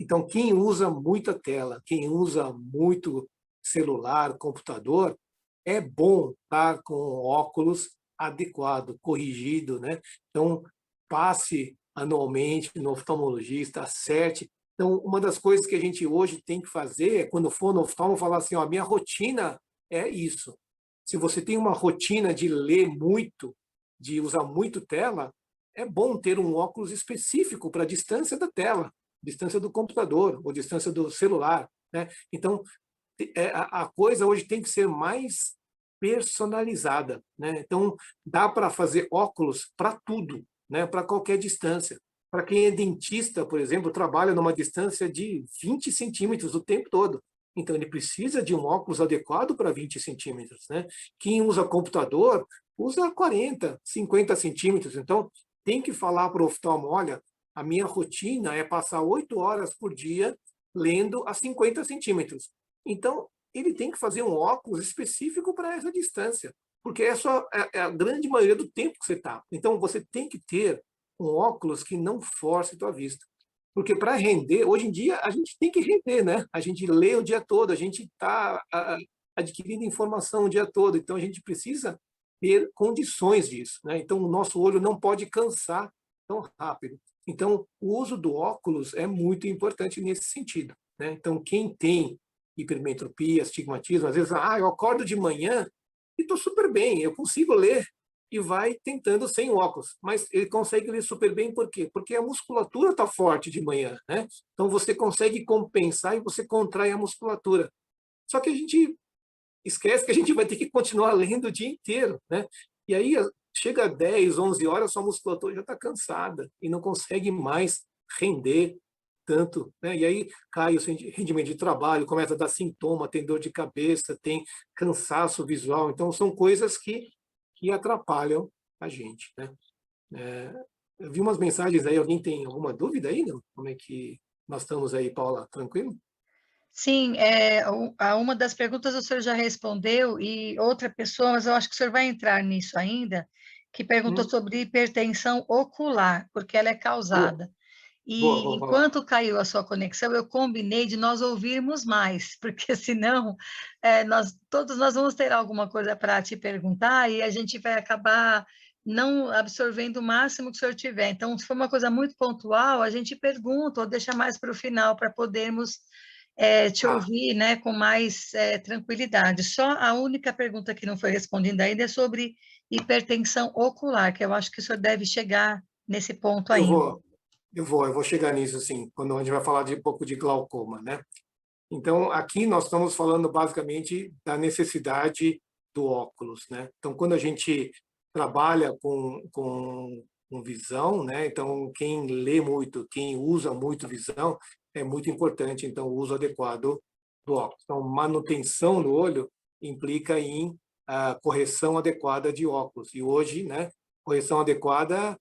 Então, quem usa muita tela, quem usa muito celular, computador, é bom estar com óculos adequado, corrigido, né? Então, passe anualmente no oftalmologista, acerte. Então, uma das coisas que a gente hoje tem que fazer é, quando for no oftalmo, falar assim, ó, minha rotina é isso. Se você tem uma rotina de ler muito, de usar muito tela, é bom ter um óculos específico para a distância da tela, distância do computador ou distância do celular, né? Então, a coisa hoje tem que ser mais personalizada, né? Então, dá para fazer óculos para tudo, né? Para qualquer distância. Para quem é dentista, por exemplo, trabalha numa distância de 20 centímetros o tempo todo. Então, ele precisa de um óculos adequado para 20 centímetros, né? Quem usa computador, usa 40, 50 centímetros. Então, tem que falar para o oftalmo, olha, a minha rotina é passar 8 horas por dia lendo a 50 centímetros. Então, ele tem que fazer um óculos específico para essa distância, porque essa é a grande maioria do tempo que você está. Então, você tem que ter um óculos que não force a tua vista. Porque para render, hoje em dia, a gente tem que render, né? A gente lê o dia todo, a gente está adquirindo informação o dia todo, então a gente precisa ter condições disso, né? Então, o nosso olho não pode cansar tão rápido. Então, o uso do óculos é muito importante nesse sentido, né? Então, quem tem hipermetropia, astigmatismo, às vezes, eu acordo de manhã e estou super bem, eu consigo ler, e vai tentando sem óculos, mas ele consegue ler super bem, por quê? Porque a musculatura está forte de manhã, né? Então você consegue compensar e você contrai a musculatura. Só que a gente esquece que a gente vai ter que continuar lendo o dia inteiro, né? E aí chega 10, 11 horas, sua musculatura já está cansada e não consegue mais render tanto, né? E aí cai o rendimento de trabalho, começa a dar sintoma, tem dor de cabeça, tem cansaço visual. Então são coisas que atrapalham a gente, né? Eu vi umas mensagens aí, alguém tem alguma dúvida aí, não? Como é que nós estamos aí, Paula? Tranquilo? Sim, a uma das perguntas o senhor já respondeu, e outra pessoa, mas eu acho que o senhor vai entrar nisso ainda, que perguntou sobre hipertensão ocular, porque ela é causada. E enquanto caiu a sua conexão, eu combinei de nós ouvirmos mais, porque senão todos nós vamos ter alguma coisa para te perguntar e a gente vai acabar não absorvendo o máximo que o senhor tiver. Então, se for uma coisa muito pontual, a gente pergunta ou deixa mais para o final para podermos te ouvir, né, com mais tranquilidade. Só a única pergunta que não foi respondida ainda é sobre hipertensão ocular, que eu acho que o senhor deve chegar nesse ponto ainda. Eu vou chegar nisso, assim, quando a gente vai falar de um pouco de glaucoma, né? Então, aqui nós estamos falando basicamente da necessidade do óculos, né? Então, quando a gente trabalha com visão, né? Então, quem lê muito, quem usa muito visão, é muito importante, então, o uso adequado do óculos. Então, manutenção do olho implica em correção adequada de óculos. E hoje, né, correção adequada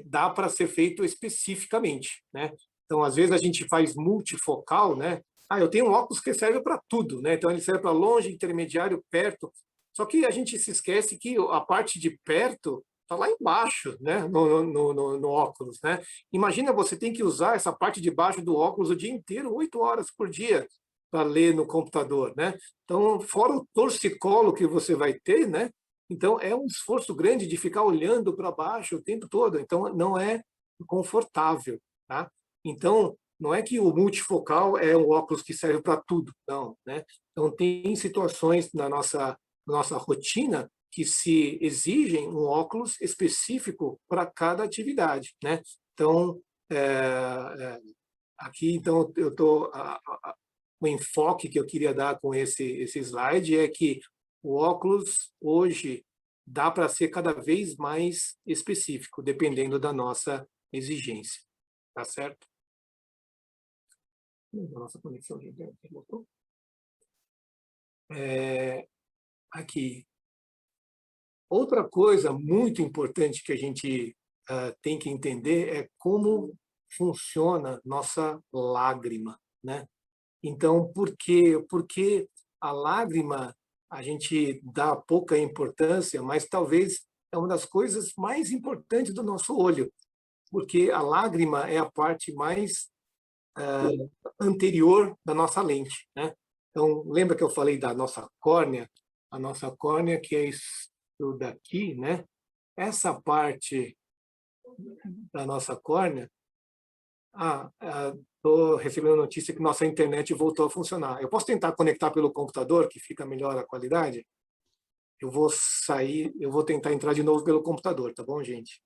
dá para ser feito especificamente, né? Então, às vezes a gente faz multifocal, né? Eu tenho um óculos que serve para tudo, né? Então ele serve para longe, intermediário, perto. Só que a gente se esquece que a parte de perto está lá embaixo, né? No óculos, né? Imagina, você tem que usar essa parte de baixo do óculos o dia inteiro, 8 horas por dia, para ler no computador, né? Então, fora o torcicolo que você vai ter, né? Então, é um esforço grande de ficar olhando para baixo o tempo todo. Então, não é confortável, tá? Então, não é que o multifocal é um óculos que serve para tudo, não, né? Então, tem situações na nossa rotina que se exigem um óculos específico para cada atividade, né? Então, aqui, então, eu tô o enfoque que eu queria dar com esse slide é que o óculos hoje dá para ser cada vez mais específico, dependendo da nossa exigência. Tá certo? A nossa conexão de internet voltou. Aqui. Outra coisa muito importante que a gente tem que entender é como funciona nossa lágrima, né? Então, por que a lágrima a gente dá pouca importância, mas talvez é uma das coisas mais importantes do nosso olho, porque a lágrima é a parte mais anterior da nossa lente, né? Então, lembra que eu falei da nossa córnea? A nossa córnea, que é isso daqui, né? Essa parte da nossa córnea... Estou recebendo notícia que nossa internet voltou a funcionar. Eu posso tentar conectar pelo computador, que fica melhor a qualidade? Eu vou sair, eu vou tentar entrar de novo pelo computador, tá bom, gente?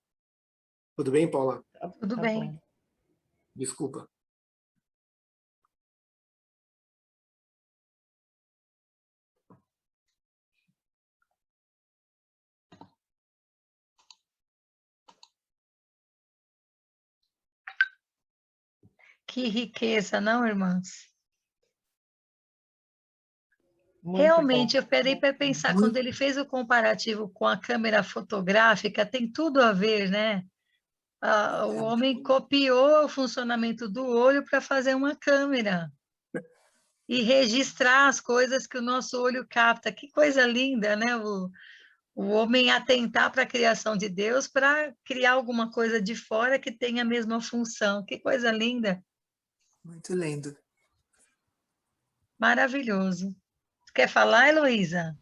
Tudo bem, Paula? Tudo bem. Bom. Desculpa. Que riqueza, não, irmãs? Muito Realmente, bom. eu parei para pensar, quando ele fez o comparativo com a câmera fotográfica, tem tudo a ver, né? O homem copiou o funcionamento do olho para fazer uma câmera e registrar as coisas que o nosso olho capta. Que coisa linda, né? O homem atentar para a criação de Deus para criar alguma coisa de fora que tenha a mesma função. Que coisa linda. Muito lindo. Maravilhoso. Quer falar, Heloísa?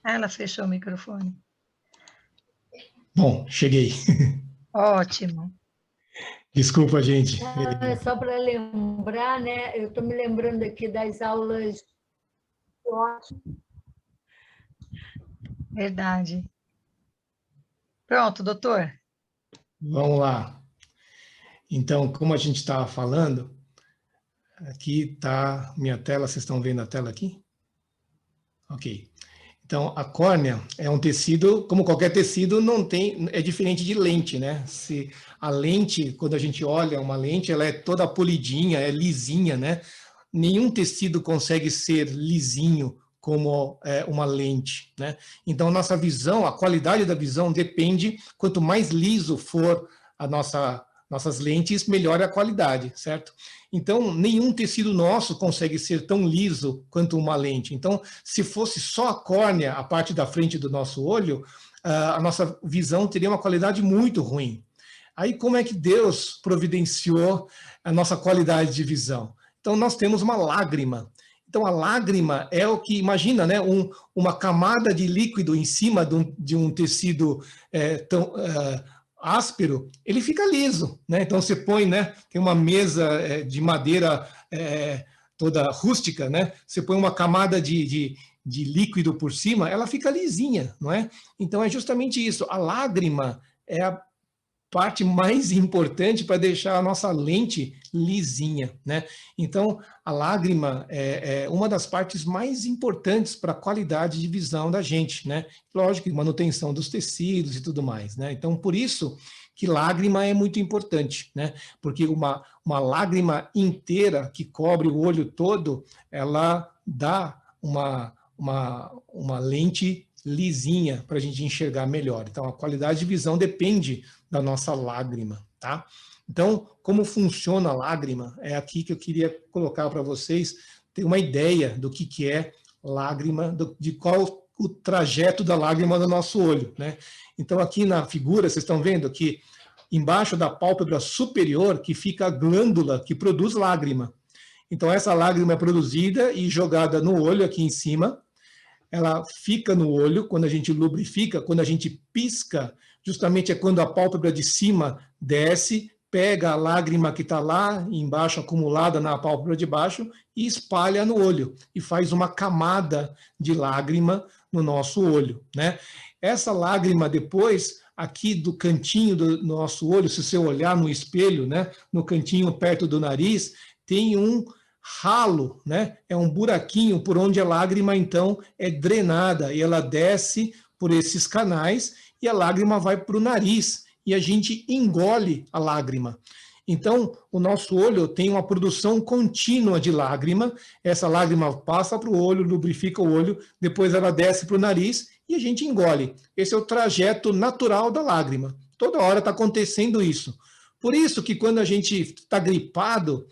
Ela fechou o microfone. Bom, cheguei. Ótimo. Desculpa, gente. Só para lembrar, né? Eu estou me lembrando aqui das aulas. Verdade. Pronto, doutor. Vamos lá. Então, como a gente estava falando, aqui está minha tela, vocês estão vendo a tela aqui? Ok. Então, a córnea é um tecido, como qualquer tecido, é diferente de lente, né? Se a lente, quando a gente olha uma lente, ela é toda polidinha, é lisinha, né? Nenhum tecido consegue ser lisinho como uma lente, né? Então, nossa visão, a qualidade da visão depende, quanto mais liso for nossas lentes, melhor é a qualidade, certo? Então, nenhum tecido nosso consegue ser tão liso quanto uma lente. Então, se fosse só a córnea, a parte da frente do nosso olho, a nossa visão teria uma qualidade muito ruim. Aí, como é que Deus providenciou a nossa qualidade de visão? Então, nós temos uma lágrima. Então, a lágrima é o que, imagina, né, uma camada de líquido em cima de um tecido tão áspero, ele fica liso, né? Então você põe, né? Tem uma mesa de madeira toda rústica, né? Você põe uma camada de líquido por cima, ela fica lisinha, não é? Então é justamente isso. A lágrima é a parte mais importante para deixar a nossa lente lisinha, né? Então, a lágrima é uma das partes mais importantes para a qualidade de visão da gente, né? Lógico, manutenção dos tecidos e tudo mais, né? Então, por isso que lágrima é muito importante, né? Porque uma lágrima inteira que cobre o olho todo, ela dá uma lente lisinha para a gente enxergar melhor. Então, a qualidade de visão depende da nossa lágrima, tá? Então, como funciona a lágrima? É aqui que eu queria colocar para vocês ter uma ideia do que é lágrima, de qual o trajeto da lágrima no nosso olho, né? Então, aqui na figura, vocês estão vendo que embaixo da pálpebra superior que fica a glândula que produz lágrima. Então, essa lágrima é produzida e jogada no olho aqui em cima. Ela fica no olho quando a gente lubrifica, quando a gente pisca, justamente é quando a pálpebra de cima desce, pega a lágrima que está lá embaixo, acumulada na pálpebra de baixo, e espalha no olho, e faz uma camada de lágrima no nosso olho, né? Essa lágrima depois, aqui do cantinho do nosso olho, se você olhar no espelho, né, no cantinho perto do nariz, tem um ralo, né? É um buraquinho por onde a lágrima, então, é drenada, e ela desce por esses canais, e a lágrima vai para o nariz, e a gente engole a lágrima. Então, o nosso olho tem uma produção contínua de lágrima, essa lágrima passa para o olho, lubrifica o olho, depois ela desce para o nariz e a gente engole. Esse é o trajeto natural da lágrima. Toda hora está acontecendo isso. Por isso que quando a gente está gripado,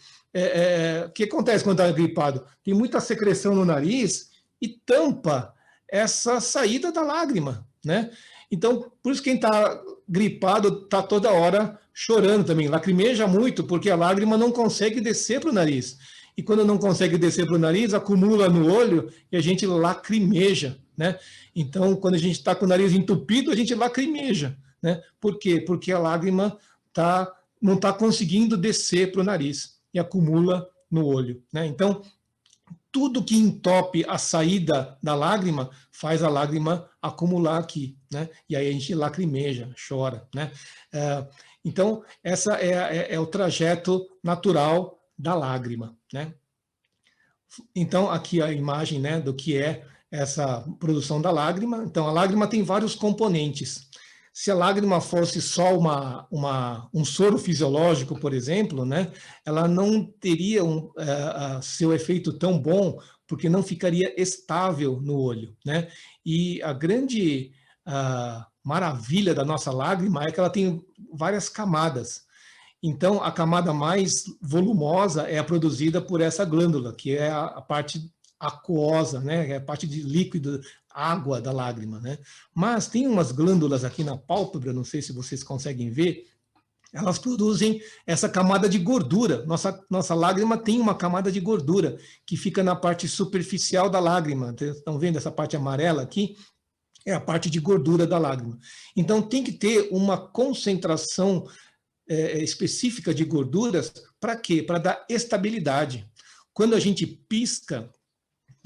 o que acontece quando está gripado? Tem muita secreção no nariz e tampa essa saída da lágrima, né? Então, por isso quem está gripado está toda hora chorando também, lacrimeja muito, porque a lágrima não consegue descer para o nariz. E quando não consegue descer para o nariz, acumula no olho e a gente lacrimeja, né? Então, quando a gente está com o nariz entupido, a gente lacrimeja, né? Por quê? Porque a lágrima não está conseguindo descer para o nariz e acumula no olho, né? Então, tudo que entope a saída da lágrima faz a lágrima acumular aqui, né? E aí a gente lacrimeja, chora, né? Então, essa é o trajeto natural da lágrima, né? Então, aqui a imagem, né, do que é essa produção da lágrima. Então, a lágrima tem vários componentes. Se a lágrima fosse só um soro fisiológico, por exemplo, né, ela não teria seu efeito tão bom, porque não ficaria estável no olho, né? E a grande maravilha da nossa lágrima é que ela tem várias camadas. Então, a camada mais volumosa é a produzida por essa glândula, que é a parte aquosa, né? É a parte de líquido, água da lágrima, né? Mas tem umas glândulas aqui na pálpebra, não sei se vocês conseguem ver, elas produzem essa camada de gordura. Nossa lágrima tem uma camada de gordura que fica na parte superficial da lágrima. Estão vendo essa parte amarela aqui? É a parte de gordura da lágrima. Então, tem que ter uma concentração específica de gorduras. Para quê? Para dar estabilidade. Quando a gente pisca,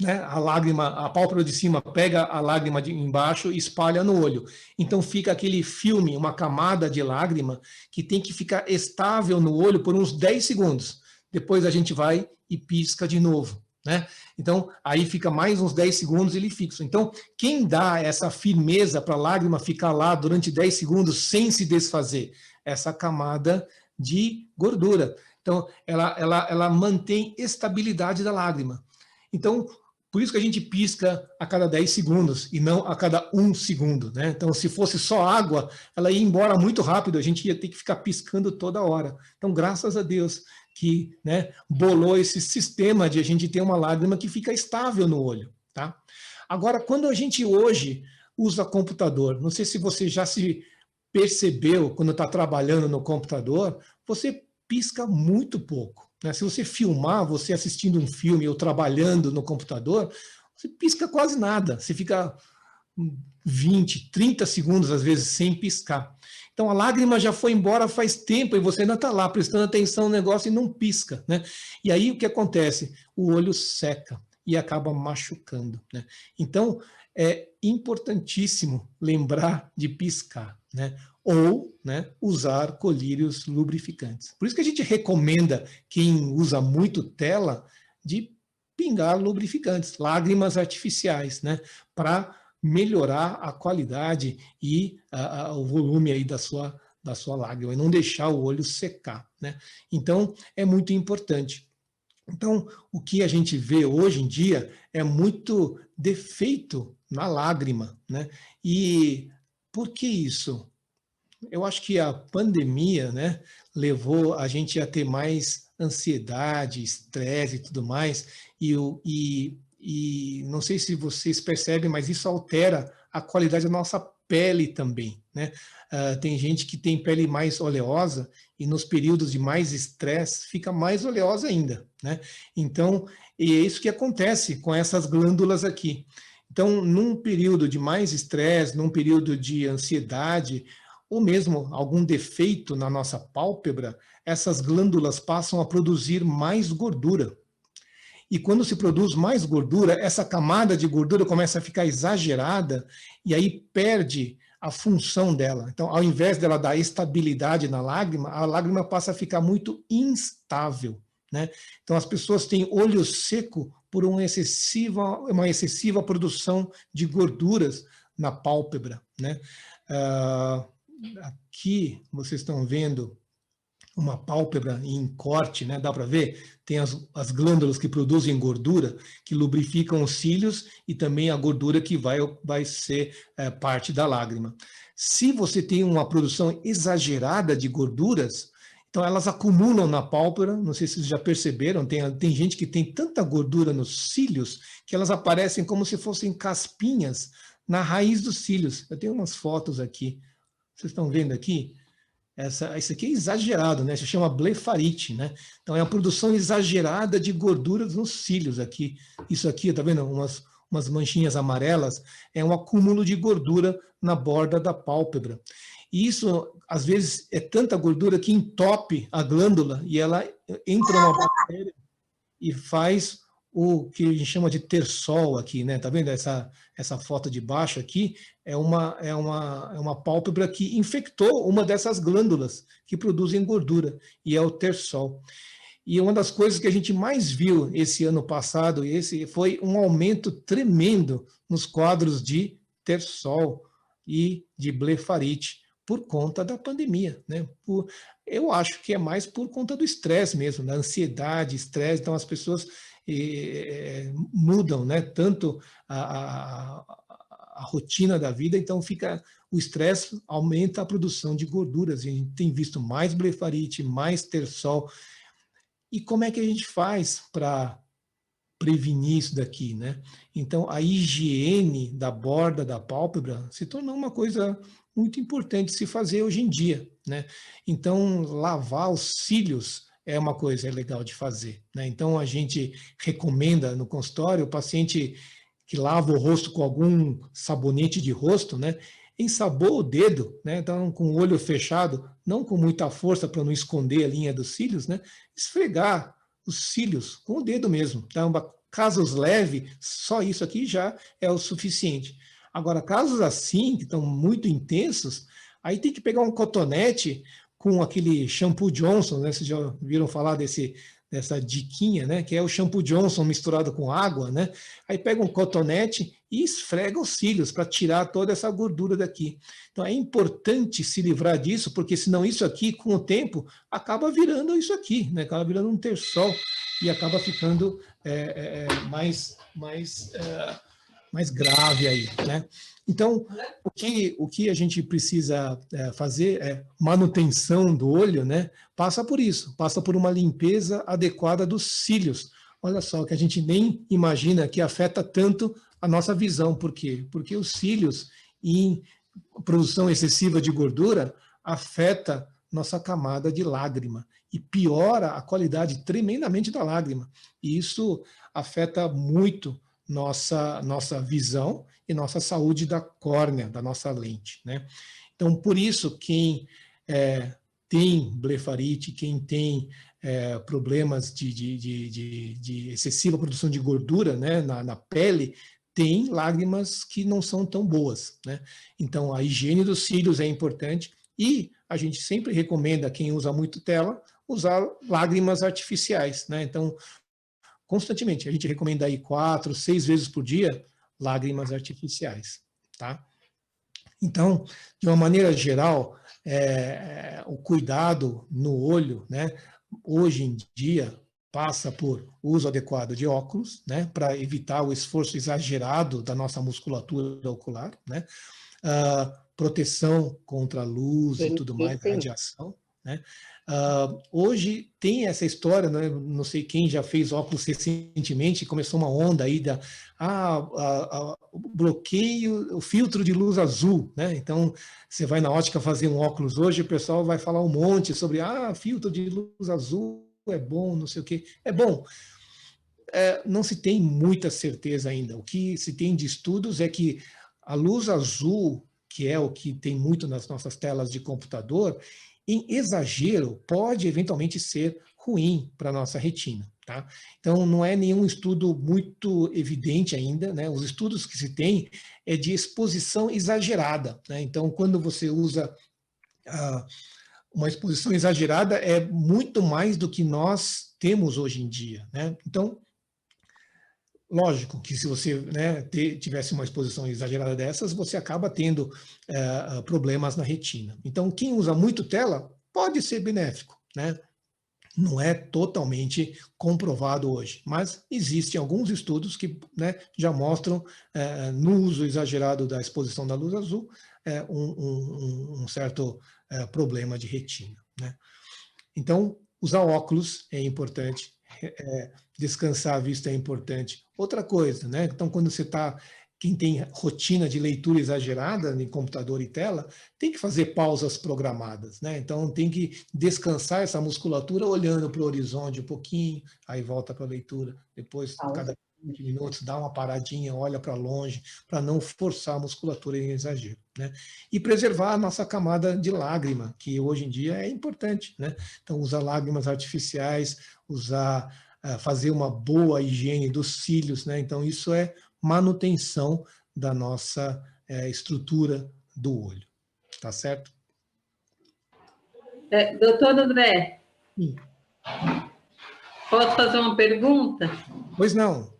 né, a pálpebra de cima pega a lágrima de embaixo e espalha no olho. Então fica aquele filme, uma camada de lágrima que tem que ficar estável no olho por uns 10 segundos. Depois a gente vai e pisca de novo, né? Então aí fica mais uns 10 segundos e ele fixa. Então quem dá essa firmeza para a lágrima ficar lá durante 10 segundos sem se desfazer? Essa camada de gordura. Então ela mantém estabilidade da lágrima. Então, por isso que a gente pisca a cada 10 segundos e não a cada 1 segundo, né? Então, se fosse só água, ela ia embora muito rápido, a gente ia ter que ficar piscando toda hora. Então, graças a Deus que, né, bolou esse sistema de a gente ter uma lágrima que fica estável no olho, tá? Agora, quando a gente hoje usa computador, não sei se você já se percebeu quando está trabalhando no computador, você pisca muito pouco, né? Se você filmar, você assistindo um filme ou trabalhando no computador, você pisca quase nada, você fica 20, 30 segundos, às vezes, sem piscar. Então, a lágrima já foi embora faz tempo e você ainda está lá prestando atenção no negócio e não pisca, né? E aí, o que acontece? O olho seca e acaba machucando, né? Então, é importantíssimo lembrar de piscar, né? Ou, né, usar colírios lubrificantes. Por isso que a gente recomenda quem usa muito tela de pingar lubrificantes, lágrimas artificiais, né, para melhorar a qualidade e o volume aí da sua lágrima, e não deixar o olho secar, né? Então, é muito importante. Então, o que a gente vê hoje em dia é muito defeito na lágrima, né? E por que isso? Eu acho que a pandemia, né, levou a gente a ter mais ansiedade, estresse e tudo mais, e não sei se vocês percebem, mas isso altera a qualidade da nossa pele também, né? Tem gente que tem pele mais oleosa e nos períodos de mais estresse fica mais oleosa ainda, né? Então, é isso que acontece com essas glândulas aqui. Então, num período de mais estresse, num período de ansiedade, ou mesmo algum defeito na nossa pálpebra, essas glândulas passam a produzir mais gordura. E quando se produz mais gordura, essa camada de gordura começa a ficar exagerada e aí perde a função dela. Então, ao invés dela dar estabilidade na lágrima, a lágrima passa a ficar muito instável, né? Então, as pessoas têm olho seco por uma excessiva produção de gorduras na pálpebra, né? Aqui, vocês estão vendo uma pálpebra em corte, né? Dá para ver? Tem as glândulas que produzem gordura, que lubrificam os cílios, e também a gordura que vai ser parte da lágrima. Se você tem uma produção exagerada de gorduras, então elas acumulam na pálpebra, não sei se vocês já perceberam, tem gente que tem tanta gordura nos cílios que elas aparecem como se fossem caspinhas na raiz dos cílios. Eu tenho umas fotos aqui, vocês estão vendo aqui? Isso aqui é exagerado, né? Se chama blefarite, né? Então é a produção exagerada de gorduras nos cílios aqui. Isso aqui, tá vendo? Umas manchinhas amarelas, é um acúmulo de gordura na borda da pálpebra. E isso, às vezes, é tanta gordura que entope a glândula e ela entra uma bactéria e faz o que a gente chama de terçol aqui, né? Tá vendo essa foto de baixo aqui? É uma pálpebra que infectou uma dessas glândulas que produzem gordura, e é o terçol. E uma das coisas que a gente mais viu esse ano passado, foi um aumento tremendo nos quadros de terçol e de blefarite, por conta da pandemia, né? Eu acho que é mais por conta do estresse mesmo, da ansiedade, estresse. Então as pessoas mudam, né? Tanto a rotina da vida, então o estresse aumenta a produção de gorduras. A gente tem visto mais blefarite, mais terçol. E como é que a gente faz para prevenir isso daqui, né? Então, a higiene da borda da pálpebra se tornou uma coisa muito importante se fazer hoje em dia, né? Então, lavar os cílios é uma coisa legal de fazer, né? Então, a gente recomenda no consultório o paciente que lava o rosto com algum sabonete de rosto, né? Ensaboa o dedo, né? Então, com o olho fechado, não com muita força para não esconder a linha dos cílios, né? Esfregar os cílios com o dedo mesmo. Então, casos leves, só isso aqui já é o suficiente. Agora, casos assim, que estão muito intensos, aí tem que pegar um cotonete com aquele shampoo Johnson, né? Vocês já viram falar dessa diquinha, né? Que é o shampoo Johnson misturado com água, né? Aí pega um cotonete e esfrega os cílios para tirar toda essa gordura daqui. Então é importante se livrar disso, porque senão isso aqui, com o tempo, acaba virando isso aqui, né? Acaba virando um terçol e acaba ficando mais grave aí, né? Então, o que a gente precisa fazer é manutenção do olho, né? Passa por isso, passa por uma limpeza adequada dos cílios. Olha só, que a gente nem imagina que afeta tanto a nossa visão. Por quê? Porque os cílios, em produção excessiva de gordura, afeta nossa camada de lágrima e piora a qualidade tremendamente da lágrima. E isso afeta muito nossa visão e nossa saúde da córnea, da nossa lente, né? Então, por isso, quem tem blefarite, quem tem problemas de excessiva produção de gordura, né, na pele, tem lágrimas que não são tão boas, né? Então, a higiene dos cílios é importante e a gente sempre recomenda a quem usa muito tela usar lágrimas artificiais, né? Então, constantemente, a gente recomenda aí 4, 6 vezes por dia lágrimas artificiais, tá? Então, de uma maneira geral, o cuidado no olho, né, hoje em dia passa por uso adequado de óculos, né, para evitar o esforço exagerado da nossa musculatura ocular, né, proteção contra a luz e tudo mais, radiação, né. Hoje tem essa história, né? Não sei quem já fez óculos recentemente, começou uma onda aí o bloqueio, o filtro de luz azul, né? Então, você vai na ótica fazer um óculos hoje, o pessoal vai falar um monte sobre filtro de luz azul é bom, não sei o quê. É bom. Não se tem muita certeza ainda. O que se tem de estudos é que a luz azul, que é o que tem muito nas nossas telas de computador, em exagero, pode eventualmente ser ruim para a nossa retina, tá? Então, não é nenhum estudo muito evidente ainda, né? Os estudos que se tem é de exposição exagerada, né? Então, quando você usa uma exposição exagerada é muito mais do que nós temos hoje em dia, né? Então, lógico que se você, né, tivesse uma exposição exagerada dessas, você acaba tendo problemas na retina. Então, quem usa muito tela pode ser benéfico, né? Não é totalmente comprovado hoje, mas existem alguns estudos que, né, já mostram, no uso exagerado da exposição da luz azul, um certo problema de retina, né? Então, usar óculos é importante, descansar a vista é importante. Outra coisa, né? Então, quando você está, quem tem rotina de leitura exagerada em computador e tela, tem que fazer pausas programadas, né? Então, tem que descansar essa musculatura olhando para o horizonte um pouquinho, aí volta para a leitura, depois, cada 20 minutos, dá uma paradinha, olha para longe, para não forçar a musculatura em exagero, né? E preservar a nossa camada de lágrima, que hoje em dia é importante, né? Então, usar lágrimas artificiais, fazer uma boa higiene dos cílios, né? Então, isso é manutenção da nossa estrutura do olho, tá certo? Doutor André, Sim. posso fazer uma pergunta? Pois não.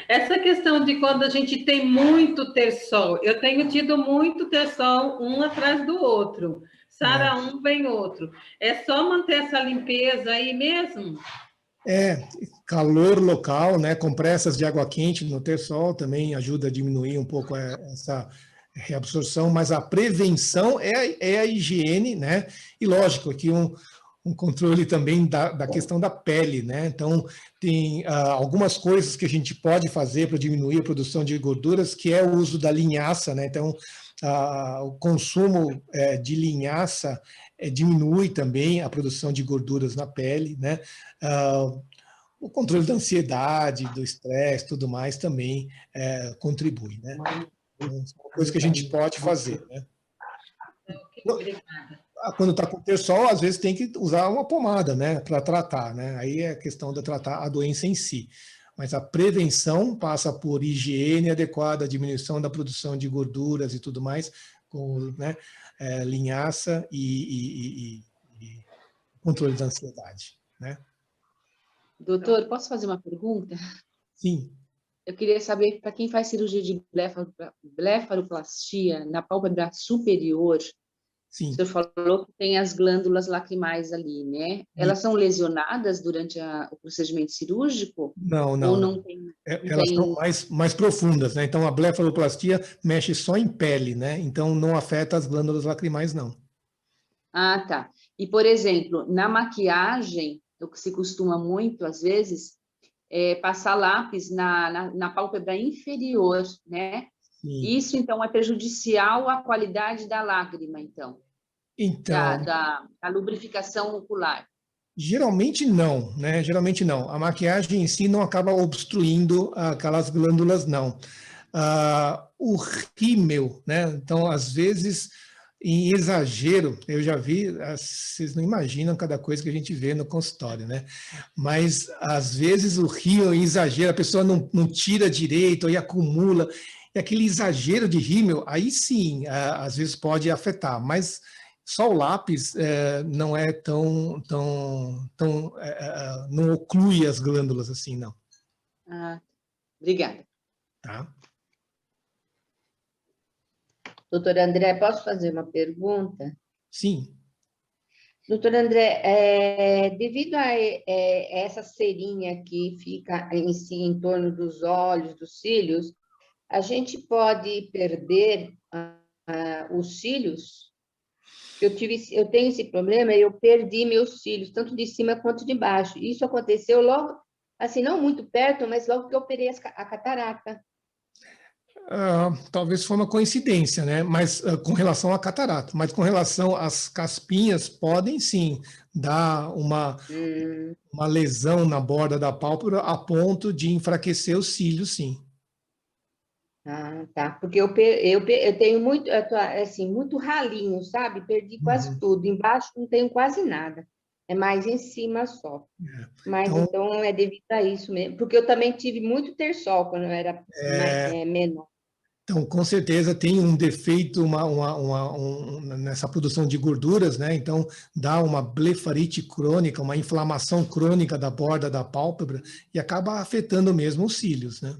Essa questão de quando a gente tem muito terçol, eu tenho tido muito terçol um atrás do outro, sara um, vem outro. É só manter essa limpeza aí mesmo? Calor local, né? Compressas de água quente no terçol também ajuda a diminuir um pouco essa reabsorção, mas a prevenção é a higiene, né? E lógico, aqui um controle também da questão da pele, né? Então, tem algumas coisas que a gente pode fazer para diminuir a produção de gorduras, que é o uso da linhaça, né? Então, o consumo de linhaça diminui também a produção de gorduras na pele, né? O controle da ansiedade, do estresse, tudo mais também contribui, né? Então, é uma coisa que a gente pode fazer, né? Obrigada. Quando está com terçol, às vezes tem que usar uma pomada, né, para tratar, né? Aí é questão de tratar a doença em si. Mas a prevenção passa por higiene adequada, diminuição da produção de gorduras e tudo mais, com, né, linhaça e controle da ansiedade, né? Doutor, posso fazer uma pergunta? Sim. Eu queria saber, para quem faz cirurgia de blefaroplastia na pálpebra superior, sim. O senhor falou que tem as glândulas lacrimais ali, né? Elas são lesionadas durante o procedimento cirúrgico? Não, Ou não. não tem, elas são mais profundas, né? Então, a blefaroplastia mexe só em pele, né? Então, não afeta as glândulas lacrimais, não. Ah, tá. E, por exemplo, na maquiagem, o que se costuma muito, às vezes, passar lápis na pálpebra inferior, né? Sim. Isso, então, é prejudicial à qualidade da lágrima, então? Da lubrificação ocular? Geralmente não, né? Geralmente não. A maquiagem em si não acaba obstruindo aquelas glândulas, não. O rímel, né? Então, às vezes, em exagero, eu já vi, vocês não imaginam cada coisa que a gente vê no consultório, né? Mas, às vezes, o rímel em exagero, a pessoa não tira direito e acumula. E aquele exagero de rímel, aí sim, às vezes pode afetar, mas só o lápis não é não oclui as glândulas assim, não. Obrigada. Tá. Doutor André, posso fazer uma pergunta? Sim. Doutor André, devido a essa cerinha que fica em torno dos olhos, dos cílios, a gente pode perder os cílios? Eu tenho esse problema, eu perdi meus cílios, tanto de cima quanto de baixo. Isso aconteceu logo, assim, não muito perto, mas logo que eu operei a catarata. Talvez foi uma coincidência, né? Mas com relação à catarata, mas com relação às caspinhas, podem sim dar uma lesão na borda da pálpebra a ponto de enfraquecer os cílios, sim. Ah, tá. Porque eu tenho muito, assim, muito ralinho, sabe? Perdi quase tudo. Embaixo não tenho quase nada. É mais em cima só. Mas então é devido a isso mesmo. Porque eu também tive muito terçol quando eu era menor. Então, com certeza tem um defeito nessa produção de gorduras, né? Então, dá uma blefarite crônica, uma inflamação crônica da borda da pálpebra e acaba afetando mesmo os cílios, né?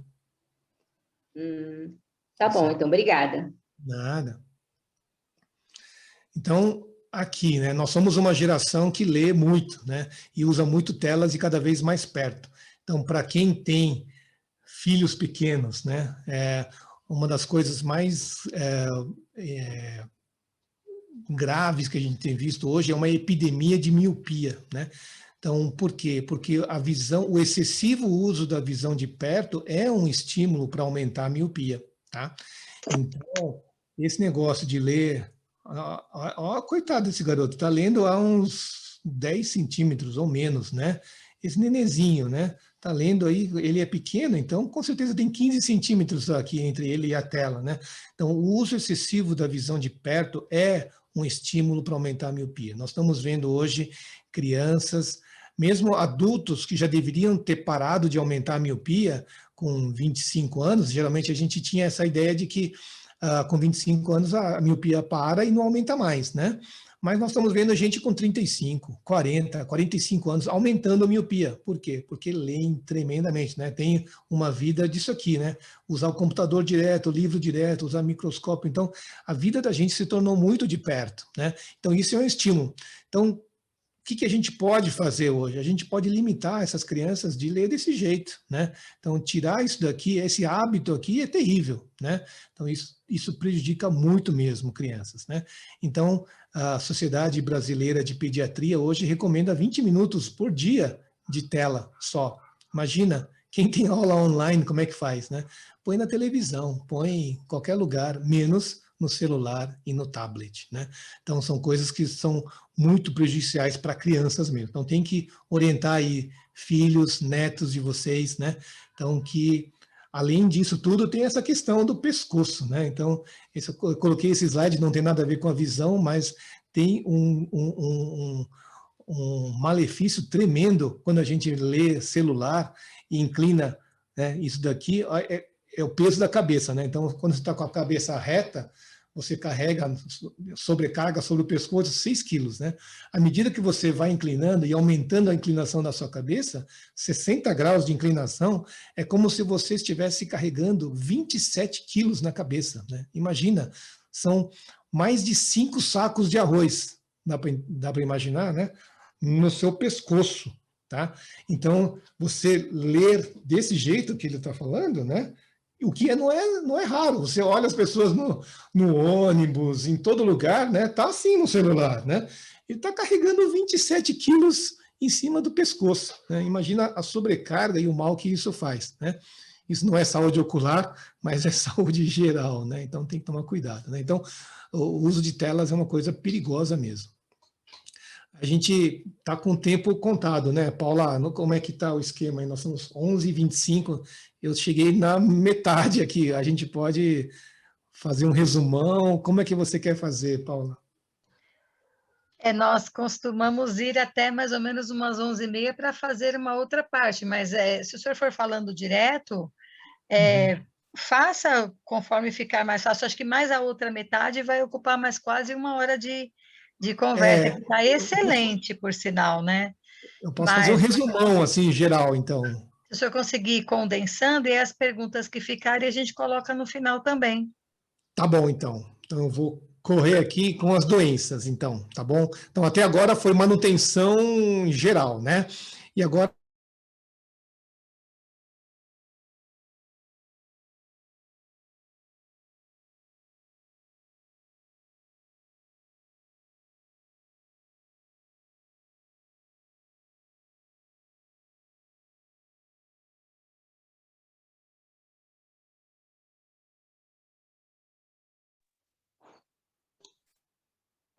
Tá bom, então, obrigada. Nada. Então, aqui, né? Nós somos uma geração que lê muito, né? E usa muito telas e cada vez mais perto. Então, para quem tem filhos pequenos, né? Uma das coisas mais graves que a gente tem visto hoje é uma epidemia de miopia, né? Então, por quê? Porque a visão, o excessivo uso da visão de perto é um estímulo para aumentar a miopia, tá? Então, esse negócio de ler, coitado desse garoto, está lendo a uns 10 centímetros ou menos, né? Esse nenezinho, né? Está lendo aí, ele é pequeno, então com certeza tem 15 centímetros aqui entre ele e a tela, né? Então o uso excessivo da visão de perto é um estímulo para aumentar a miopia. Nós estamos vendo hoje crianças, mesmo adultos que já deveriam ter parado de aumentar a miopia com 25 anos, geralmente a gente tinha essa ideia de que com 25 anos a miopia para e não aumenta mais, né? Mas nós estamos vendo a gente com 35, 40, 45 anos aumentando a miopia. Por quê? Porque leem tremendamente, né? Tem uma vida disso aqui, né? Usar o computador direto, o livro direto, usar microscópio. Então, a vida da gente se tornou muito de perto, né? Então, isso é um estímulo. Então, o que a gente pode fazer hoje? A gente pode limitar essas crianças de ler desse jeito, né? Então, tirar isso daqui, esse hábito aqui é terrível, né? Então, isso prejudica muito mesmo crianças, né? Então, a Sociedade Brasileira de Pediatria hoje recomenda 20 minutos por dia de tela só. Imagina, quem tem aula online, como é que faz, né? Põe na televisão, põe em qualquer lugar, menos no celular e no tablet, né? Então, são coisas que são muito prejudiciais para crianças mesmo. Então, tem que orientar aí filhos, netos de vocês, né? Então, que além disso tudo, tem essa questão do pescoço, né? Então, eu coloquei esse slide, não tem nada a ver com a visão, mas tem um malefício tremendo quando a gente lê celular e inclina, né? Isso daqui é o peso da cabeça, né? Então, quando você está com a cabeça reta, você carrega, sobrecarga sobre o pescoço 6 quilos, né? À medida que você vai inclinando e aumentando a inclinação da sua cabeça, 60 graus de inclinação, é como se você estivesse carregando 27 quilos na cabeça, né? Imagina, são mais de 5 sacos de arroz, dá para imaginar, né? No seu pescoço, tá? Então, você ler desse jeito que ele está falando, né? O que não é raro, você olha as pessoas no ônibus, em todo lugar, né? Tá assim no celular, né? Ele está carregando 27 quilos em cima do pescoço, né? Imagina a sobrecarga e o mal que isso faz, né? Isso não é saúde ocular, mas é saúde geral, né? Então tem que tomar cuidado, né? Então o uso de telas é uma coisa perigosa mesmo. A gente está com o tempo contado, né, Paula? Como é que está o esquema? Nós somos 11h25, eu cheguei na metade aqui. A gente pode fazer um resumão? Como é que você quer fazer, Paula? Nós costumamos ir até mais ou menos umas 11h30 para fazer uma outra parte, mas se o senhor for falando direto, faça conforme ficar mais fácil. Acho que mais a outra metade vai ocupar mais quase 1 hora de conversa, que está excelente, por sinal, né? Eu posso fazer um resumão, assim, em geral, então. Se o senhor conseguir ir condensando, e as perguntas que ficarem, a gente coloca no final também. Tá bom, então. Então, eu vou correr aqui com as doenças, então, tá bom? Então, até agora foi manutenção geral, né? E agora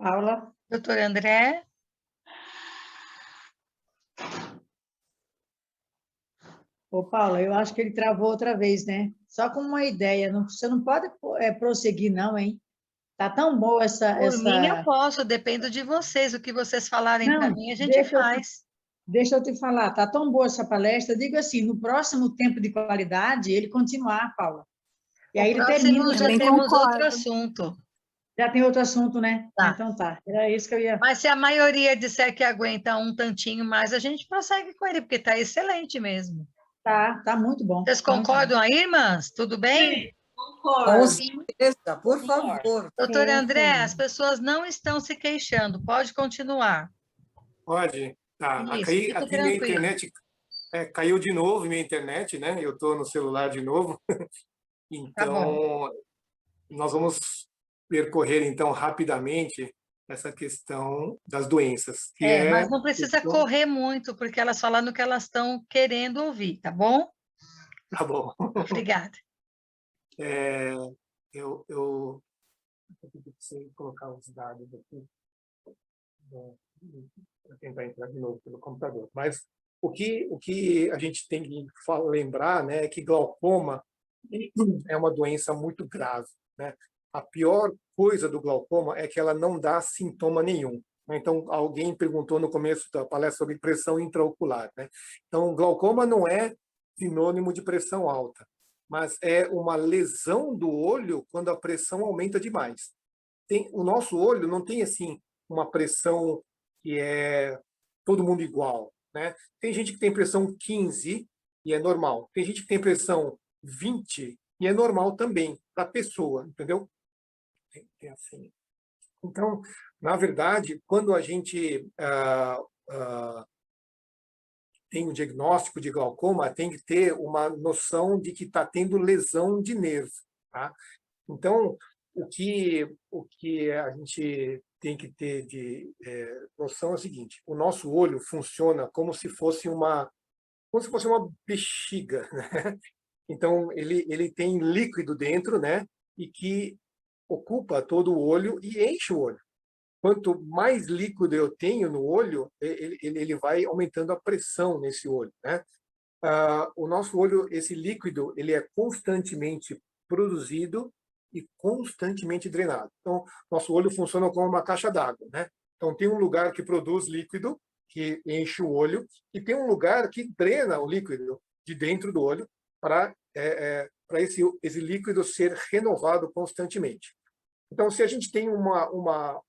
Paula? Doutor André? Ô, Paula, eu acho que ele travou outra vez, né? Só com uma ideia, você não pode prosseguir, não, hein? Tá tão boa essa... Por mim, eu posso, dependo de vocês. O que vocês falarem para mim, a gente faz. Deixa eu te falar, tá tão boa essa palestra. Eu digo assim, no próximo tempo de qualidade, ele continuar, Paula. E aí O ele próximo termina. já Também temos outro concordo. assunto. Já tem outro assunto, né? Tá. Então tá. Era isso que eu ia. Mas se a maioria disser que aguenta um tantinho mais, a gente prossegue com ele, porque está excelente mesmo. Tá muito bom. Vocês Muito bom. concordam aí, irmãs? Tudo bem? Com Concordo. certeza, por favor. Doutora André, sim. as pessoas não estão se queixando. Pode continuar. Pode. Tá. Isso, Aqui, fica aqui minha tranquilo. internet caiu de novo, minha internet, né? Eu estou no celular de novo. Tá bom. Então, nós vamos percorrer, então, rapidamente essa questão das doenças, que Mas não precisa questão- correr muito, porque elas falaram que elas estão querendo ouvir, tá bom? Tá bom. Obrigada. Eu preciso colocar os dados aqui para tentar entrar de novo pelo computador. Mas o que a gente tem que lembrar, né, é que glaucoma é uma doença muito grave, né? A pior coisa do glaucoma é que ela não dá sintoma nenhum. Então, alguém perguntou no começo da palestra sobre pressão intraocular, né? Então, glaucoma não é sinônimo de pressão alta, mas é uma lesão do olho quando a pressão aumenta demais. O nosso olho não tem assim uma pressão que é todo mundo igual, né? Tem gente que tem pressão 15 e é normal. Tem gente que tem pressão 20 e é normal também para a pessoa, entendeu? Tem assim. Então, na verdade, quando a gente tem um diagnóstico de glaucoma, tem que ter uma noção de que está tendo lesão de nervo, tá? Então, o que a gente tem que ter de noção é o seguinte: o nosso olho funciona como se fosse uma bexiga, né? Então, ele tem líquido dentro, né? E que ocupa todo o olho e enche o olho. Quanto mais líquido eu tenho no olho, ele vai aumentando a pressão nesse olho, né? O nosso olho, esse líquido, ele é constantemente produzido e constantemente drenado. Então, nosso olho funciona como uma caixa d'água, né? Então, tem um lugar que produz líquido, que enche o olho, e tem um lugar que drena o líquido de dentro do olho para esse líquido ser renovado constantemente. Então, se a gente tem uma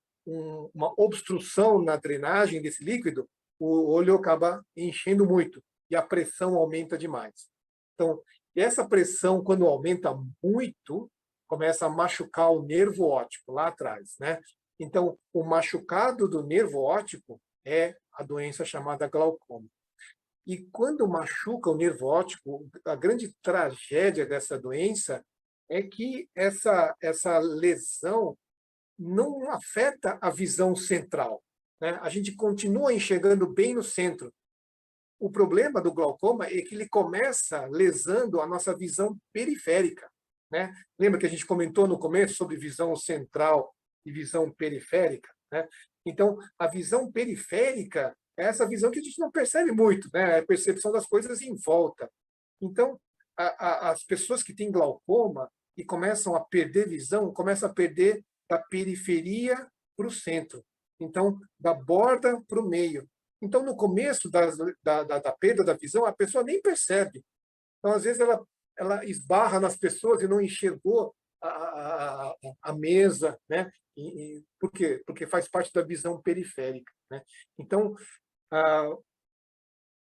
obstrução na drenagem desse líquido, o olho acaba enchendo muito e a pressão aumenta demais. Então, essa pressão, quando aumenta muito, começa a machucar o nervo óptico lá atrás, né? Então, o machucado do nervo óptico é a doença chamada glaucoma. E quando machuca o nervo óptico, a grande tragédia dessa doença é que essa lesão não afeta a visão central, né? A gente continua enxergando bem no centro. O problema do glaucoma é que ele começa lesando a nossa visão periférica, né? Lembra que a gente comentou no começo sobre visão central e visão periférica, né? Então, a visão periférica é essa visão que a gente não percebe muito, né? É a percepção das coisas em volta. Então, as pessoas que têm glaucoma e começam a perder visão, começam a perder da periferia para o centro. Então, da borda para o meio. Então, no começo da perda da visão, a pessoa nem percebe. Então, às vezes, ela esbarra nas pessoas e não enxergou a mesa, né? Por quê? Porque faz parte da visão periférica, né? Então, o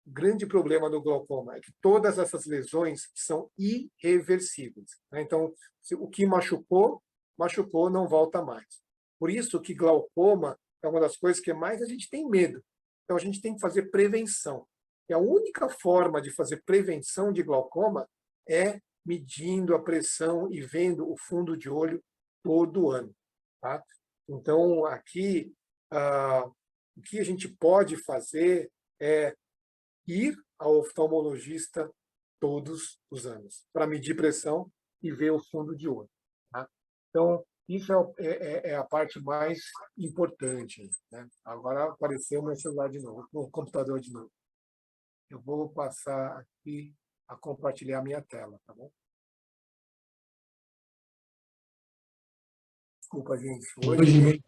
grande problema do glaucoma é que todas essas lesões são irreversíveis, né? Então, o que machucou, não volta mais. Por isso que glaucoma é uma das coisas que mais a gente tem medo. Então, a gente tem que fazer prevenção. E a única forma de fazer prevenção de glaucoma é medindo a pressão e vendo o fundo de olho todo ano, tá? Então, aqui, o que a gente pode fazer é ir ao oftalmologista todos os anos para medir pressão e ver o fundo de olho, tá? Então, isso é a parte mais importante, né? Agora apareceu o meu celular de novo, o computador de novo. Eu vou passar aqui a compartilhar a minha tela, tá bom? Desculpa, gente. Hoje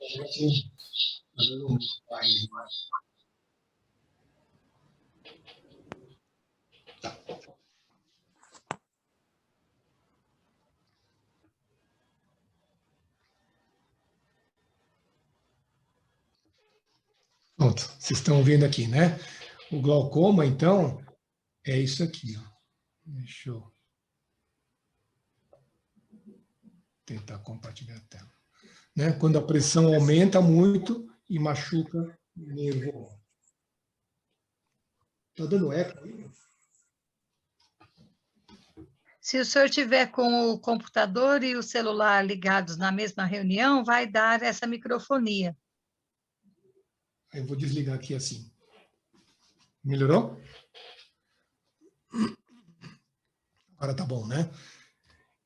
Pronto, vocês estão vendo aqui, né? O glaucoma, então, é isso aqui. Ó. Deixa eu tentar compartilhar a tela. Né? Quando a pressão aumenta muito e machuca o nervo. Está dando eco aí? Se o senhor tiver com o computador e o celular ligados na mesma reunião, vai dar essa microfonia. Eu vou desligar aqui assim. Melhorou? Agora tá bom, né?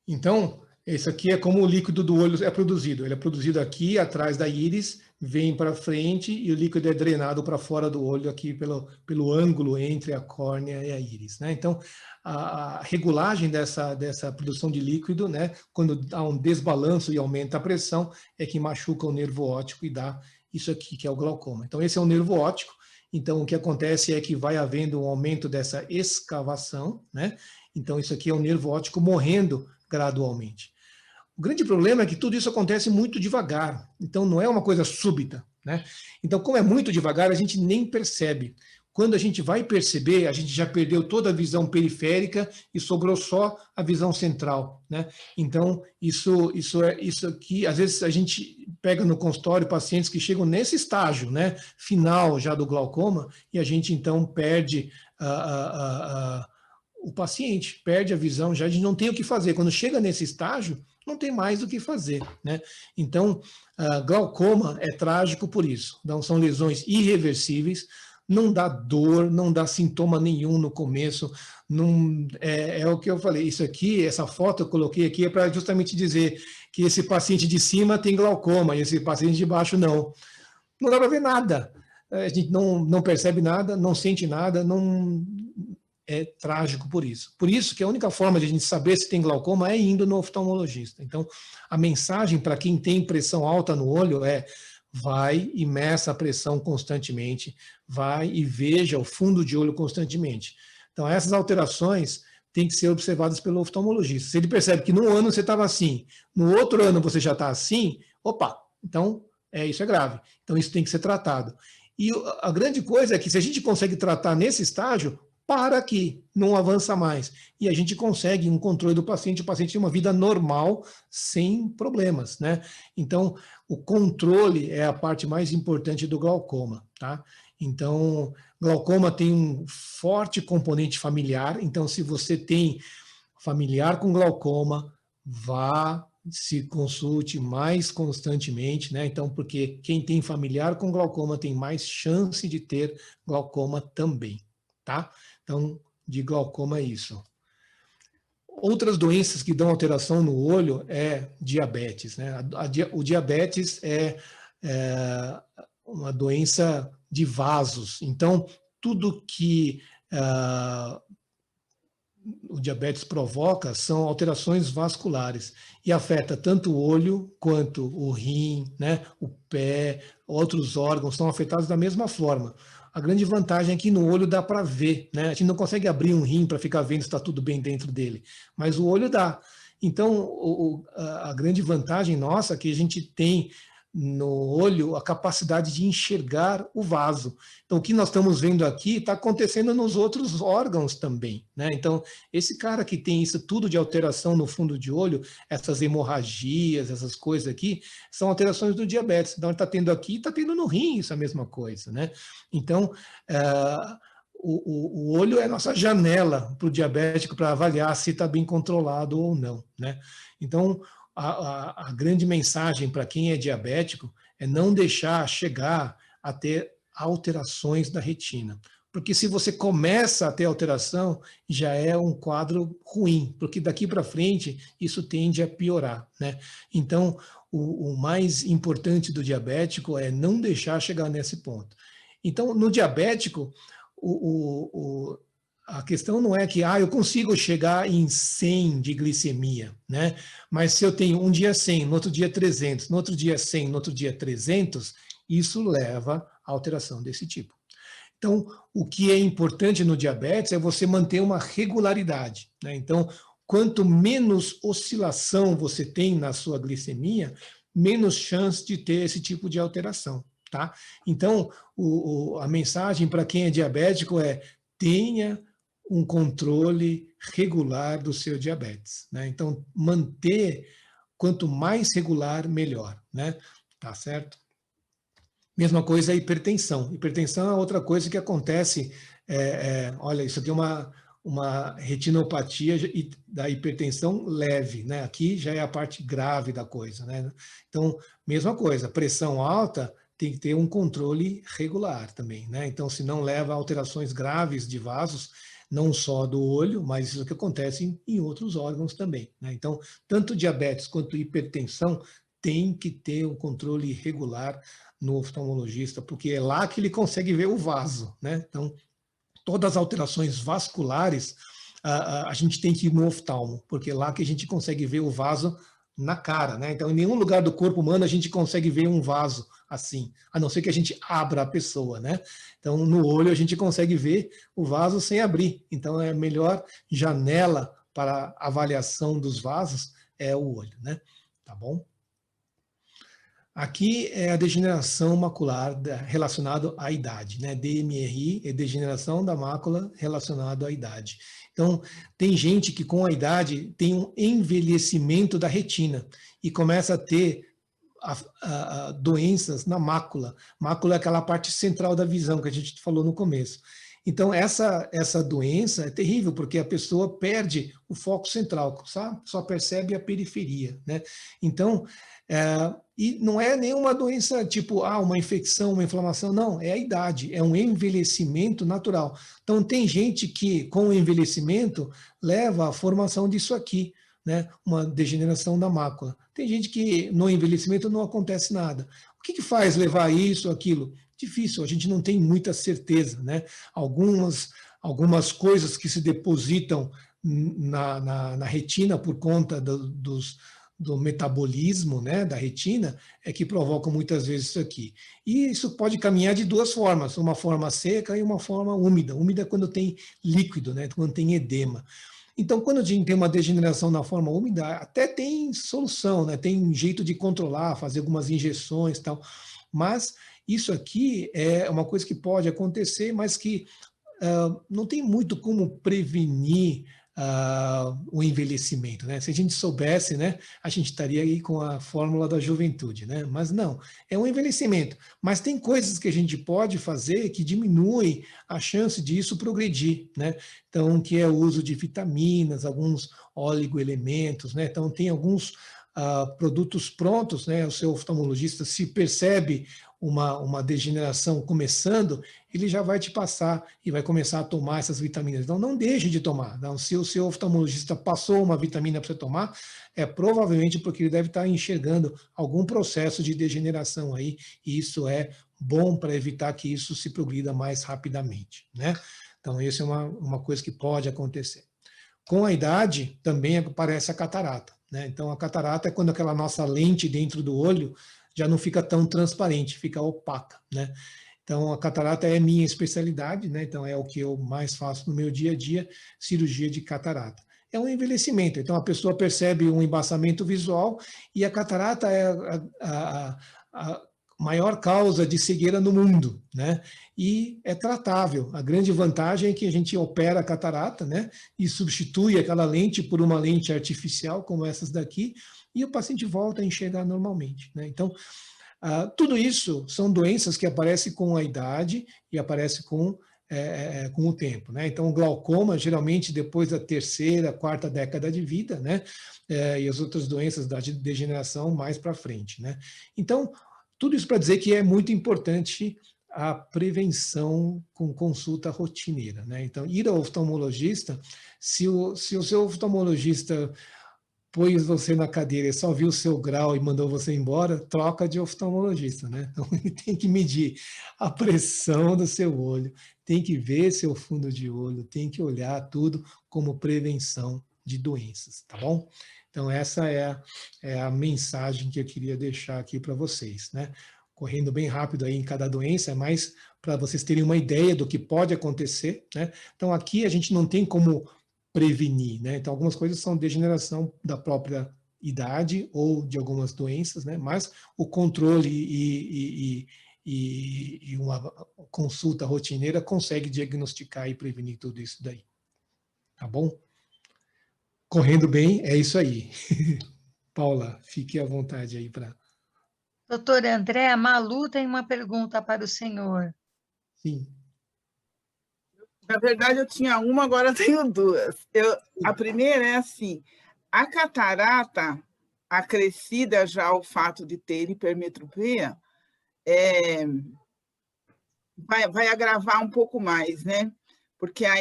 Então, esse aqui é como o líquido do olho é produzido. Ele é produzido aqui, atrás da íris, vem para frente e o líquido é drenado para fora do olho, aqui pelo ângulo entre a córnea e a íris. Né? Então, a regulagem dessa produção de líquido, né, quando há um desbalanço e aumenta a pressão, é que machuca o nervo óptico e dá isso aqui, que é o glaucoma. Então, esse é o nervo óptico. Então, o que acontece é que vai havendo um aumento dessa escavação, né? Então, isso aqui é o nervo óptico morrendo gradualmente. O grande problema é que tudo isso acontece muito devagar, então não é uma coisa súbita, né? Então, como é muito devagar, a gente nem percebe. Quando a gente vai perceber, a gente já perdeu toda a visão periférica e sobrou só a visão central, né? Então, isso aqui, às vezes a gente pega no consultório pacientes que chegam nesse estágio, né, final já do glaucoma, e a gente então perde o paciente, perde a visão, já a gente não tem o que fazer. Quando chega nesse estágio, não tem mais o que fazer, né? Então, glaucoma é trágico por isso. Então, são lesões irreversíveis, não dá dor, não dá sintoma nenhum no começo, não, é o que eu falei, isso aqui, essa foto eu coloquei aqui é para justamente dizer que esse paciente de cima tem glaucoma e esse paciente de baixo não. Não dá para ver nada, a gente não percebe nada, não sente nada, não... É trágico por isso. Por isso que a única forma de a gente saber se tem glaucoma é indo no oftalmologista. Então, a mensagem para quem tem pressão alta no olho é: vai e meça a pressão constantemente, vai e veja o fundo de olho constantemente. Então, essas alterações têm que ser observadas pelo oftalmologista. Se ele percebe que num ano você estava assim, no outro ano você já está assim, opa, então isso é grave. Então, isso tem que ser tratado. E a grande coisa é que se a gente consegue tratar nesse estágio, para que não avança mais. E a gente consegue um controle do paciente, o paciente tem uma vida normal, sem problemas, né? Então, o controle é a parte mais importante do glaucoma, tá? Então, glaucoma tem um forte componente familiar, então se você tem familiar com glaucoma, vá, se consulte mais constantemente, né? Então, porque quem tem familiar com glaucoma tem mais chance de ter glaucoma também, tá? Então, de glaucoma é isso. Outras doenças que dão alteração no olho é diabetes, né? O diabetes é uma doença de vasos. Então, tudo que o diabetes provoca são alterações vasculares e afeta tanto o olho quanto o rim, né? O pé, outros órgãos são afetados da mesma forma. A grande vantagem é que no olho dá para ver, né? A gente não consegue abrir um rim para ficar vendo se está tudo bem dentro dele, mas o olho dá. Então, a grande vantagem nossa é que a gente tem no olho a capacidade de enxergar o vaso. Então, o que nós estamos vendo aqui está acontecendo nos outros órgãos também, né? Então, esse cara que tem isso tudo de alteração no fundo de olho, essas hemorragias, essas coisas aqui, são alterações do diabetes. Então, ele está tendo aqui, está tendo no rim, isso é a mesma coisa, né? Então, o olho é a nossa janela para o diabético para avaliar se está bem controlado ou não, né? Então, a grande mensagem para quem é diabético é não deixar chegar a ter alterações da retina. Porque se você começa a ter alteração, já é um quadro ruim, porque daqui para frente isso tende a piorar, né? Então, o mais importante do diabético é não deixar chegar nesse ponto. Então, no diabético, a questão não é que eu consigo chegar em 100 de glicemia, né? Mas se eu tenho um dia 100, no outro dia 300, no outro dia 100, no outro dia 300, isso leva a alteração desse tipo. Então, o que é importante no diabetes é você manter uma regularidade, né? Então, quanto menos oscilação você tem na sua glicemia, menos chance de ter esse tipo de alteração, tá? Então, a mensagem para quem é diabético é: tenha um controle regular do seu diabetes, né? Então, manter, quanto mais regular, melhor, né? Tá certo? Mesma coisa a hipertensão. Hipertensão é outra coisa que acontece, olha, isso aqui é uma retinopatia da hipertensão leve, né? Aqui já é a parte grave da coisa, né? Então, mesma coisa, pressão alta tem que ter um controle regular também, né? Então, se não leva a alterações graves de vasos, não só do olho, mas isso que acontece em outros órgãos também, né? Então, tanto diabetes quanto hipertensão tem que ter um controle regular no oftalmologista, porque é lá que ele consegue ver o vaso, né? Então, todas as alterações vasculares, a gente tem que ir no oftalmo, porque é lá que a gente consegue ver o vaso na cara, né? Então, em nenhum lugar do corpo humano a gente consegue ver um vaso assim, a não ser que a gente abra a pessoa, né? Então, no olho a gente consegue ver o vaso sem abrir. Então, é a melhor janela para avaliação dos vasos é o olho, né? Tá bom? Aqui é a degeneração macular relacionada à idade, né? DMRI é degeneração da mácula relacionada à idade. Então, tem gente que com a idade tem um envelhecimento da retina e começa a ter doenças na mácula. Mácula é aquela parte central da visão que a gente falou no começo. Então, essa doença é terrível, porque a pessoa perde o foco central, sabe? Só percebe a periferia, né? Então, e não é nenhuma doença tipo, uma infecção, uma inflamação, não, é a idade, é um envelhecimento natural. Então, tem gente que, com o envelhecimento, leva à formação disso aqui, né? Uma degeneração da mácula. Tem gente que, no envelhecimento, não acontece nada. O que faz levar isso, aquilo? Difícil, a gente não tem muita certeza, né? Algumas coisas que se depositam na retina por conta do metabolismo, né, da retina, é que provocam muitas vezes isso aqui. E isso pode caminhar de duas formas, uma forma seca e uma forma úmida. Úmida é quando tem líquido, né, quando tem edema. Então, quando a gente tem uma degeneração na forma úmida, até tem solução, né, tem jeito de controlar, fazer algumas injeções e tal, mas isso aqui é uma coisa que pode acontecer, mas que não tem muito como prevenir o envelhecimento, né? Se a gente soubesse, né, a gente estaria aí com a fórmula da juventude, né? Mas não, é um envelhecimento. Mas tem coisas que a gente pode fazer que diminuem a chance disso progredir, né? Então, que é o uso de vitaminas, alguns oligoelementos, né? Então, tem alguns produtos prontos, né? O seu oftalmologista, se percebe uma degeneração começando, ele já vai te passar e vai começar a tomar essas vitaminas. Então, não deixe de tomar. Não, se o seu oftalmologista passou uma vitamina para você tomar, é provavelmente porque ele deve estar enxergando algum processo de degeneração aí, e isso é bom para evitar que isso se progrida mais rapidamente, né? Então, isso é uma coisa que pode acontecer. Com a idade, também aparece a catarata, né? Então, a catarata é quando aquela nossa lente dentro do olho já não fica tão transparente, fica opaca, né? Então, a catarata é minha especialidade, né? Então, é o que eu mais faço no meu dia a dia, cirurgia de catarata. É um envelhecimento, então a pessoa percebe um embaçamento visual e a catarata é a maior causa de cegueira no mundo, né? E é tratável. A grande vantagem é que a gente opera a catarata, né? E substitui aquela lente por uma lente artificial, como essas daqui, e o paciente volta a enxergar normalmente, né? Então, tudo isso são doenças que aparecem com a idade e aparecem com o tempo, né? Então, o glaucoma, geralmente, depois da terceira, quarta década de vida, né? E as outras doenças da degeneração mais para frente, né? Então, tudo isso para dizer que é muito importante a prevenção com consulta rotineira, né? Então, ir ao oftalmologista, se o seu oftalmologista pôs você na cadeira e só viu o seu grau e mandou você embora, troca de oftalmologista, né? Então, ele tem que medir a pressão do seu olho, tem que ver seu fundo de olho, tem que olhar tudo como prevenção de doenças, tá bom? Então, essa é a mensagem que eu queria deixar aqui para vocês, né? Correndo bem rápido aí em cada doença, mas para vocês terem uma ideia do que pode acontecer, né? Então, aqui a gente não tem como prevenir, né? Então, algumas coisas são degeneração da própria idade ou de algumas doenças, né? Mas o controle e uma consulta rotineira consegue diagnosticar e prevenir tudo isso daí. Tá bom? Correndo bem, é isso aí. Paula, fique à vontade aí para... Doutor André, a Malu tem uma pergunta para o senhor. Sim. Na verdade, eu tinha uma, agora eu tenho duas. A primeira é assim, a catarata acrescida já o fato de ter hipermetropia, vai agravar um pouco mais, né? Porque a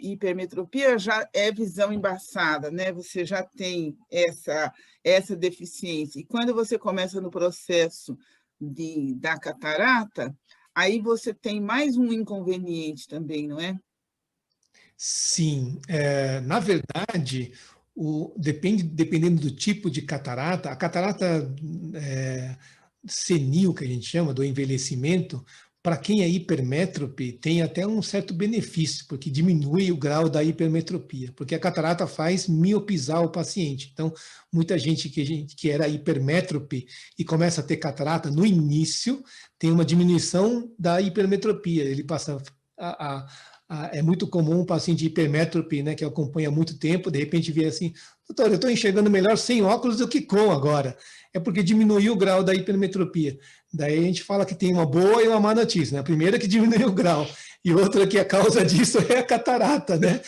hipermetropia já é visão embaçada, né? Você já tem essa deficiência. E quando você começa no processo da catarata, aí você tem mais um inconveniente também, não é? Sim. Na verdade, dependendo do tipo de catarata, a catarata senil, que a gente chama, do envelhecimento, para quem é hipermétrope, tem até um certo benefício, porque diminui o grau da hipermetropia, porque a catarata faz miopizar o paciente. Então, muita gente que era hipermétrope e começa a ter catarata, no início, tem uma diminuição da hipermetropia. Ele passa é muito comum um paciente hipermétrope, né, que acompanha há muito tempo, de repente vê assim, doutor, eu estou enxergando melhor sem óculos do que com agora. É porque diminuiu o grau da hipermetropia. Daí a gente fala que tem uma boa e uma má notícia, né? A primeira é que diminuiu o grau, e outra que a causa disso é a catarata, né?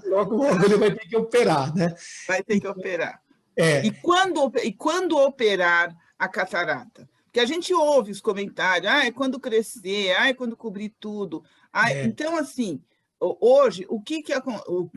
Logo ele vai ter que operar, né? Vai ter que operar. É. E quando operar a catarata? Porque a gente ouve os comentários, é quando crescer, é quando cobrir tudo. Então, assim, hoje,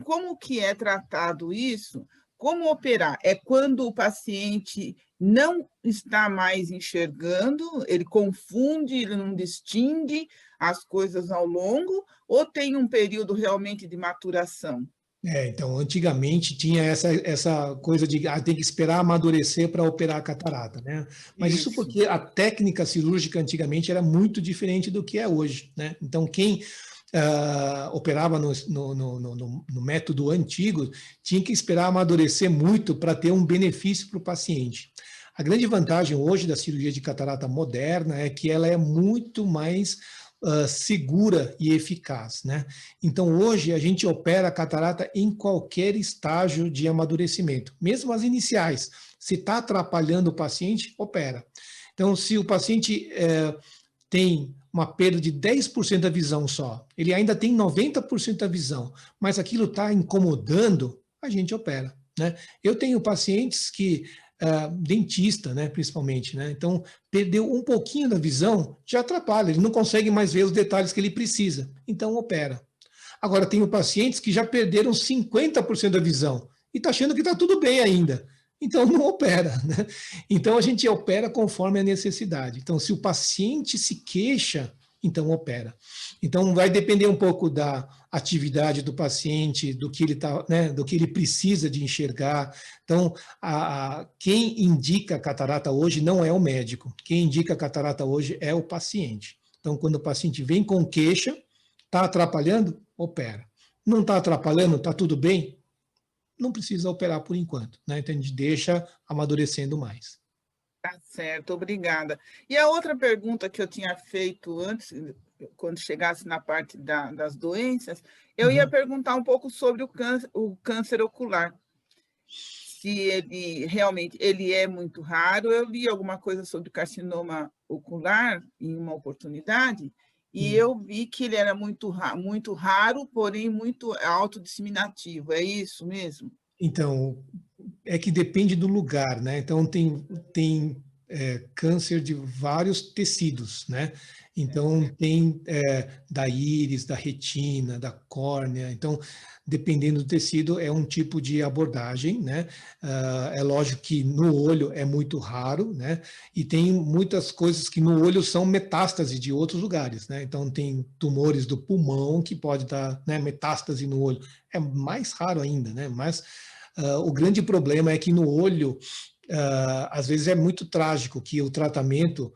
como que é tratado isso? Como operar? É quando o paciente não está mais enxergando, ele confunde, ele não distingue as coisas ao longo, ou tem um período realmente de maturação? Então, antigamente tinha essa coisa de tem que esperar amadurecer para operar a catarata, né? Mas isso porque a técnica cirúrgica antigamente era muito diferente do que é hoje, né? Então, quem operava no método antigo tinha que esperar amadurecer muito para ter um benefício para o paciente. A grande vantagem hoje da cirurgia de catarata moderna é que ela é muito mais segura e eficaz, né? Então, hoje, a gente opera a catarata em qualquer estágio de amadurecimento, mesmo as iniciais. Se está atrapalhando o paciente, opera. Então, se o paciente tem uma perda de 10% da visão só, ele ainda tem 90% da visão, mas aquilo está incomodando, a gente opera, né? Eu tenho pacientes que dentista, né, principalmente, né? Então, perdeu um pouquinho da visão, já atrapalha, ele não consegue mais ver os detalhes que ele precisa, então opera. Agora, tenho pacientes que já perderam 50% da visão e está achando que está tudo bem ainda, então não opera, né? Então, a gente opera conforme a necessidade. Então, se o paciente se queixa, então opera. Então, vai depender um pouco da atividade do paciente, do que ele tá, né, do que ele precisa de enxergar. Então, quem indica a catarata hoje não é o médico. Quem indica a catarata hoje é o paciente. Então, quando o paciente vem com queixa, está atrapalhando? Opera. Não está atrapalhando? Está tudo bem? Não precisa operar por enquanto, né? Então, a gente deixa amadurecendo mais. Tá certo, obrigada. E a outra pergunta que eu tinha feito antes, quando chegasse na parte das doenças, eu ia perguntar um pouco sobre o câncer ocular. Se ele realmente é muito raro. Eu li alguma coisa sobre carcinoma ocular em uma oportunidade, e eu vi que ele era muito raro, porém muito autodisseminativo. É isso mesmo? Então, é que depende do lugar, né? Então, tem câncer de vários tecidos, né? Então, tem da íris, da retina, da córnea. Então, dependendo do tecido, é um tipo de abordagem, né? É lógico que no olho é muito raro, né? E tem muitas coisas que no olho são metástase de outros lugares, né? Então, tem tumores do pulmão que pode dar, né, metástase no olho. É mais raro ainda, né? Mas o grande problema é que no olho, às vezes é muito trágico que o tratamento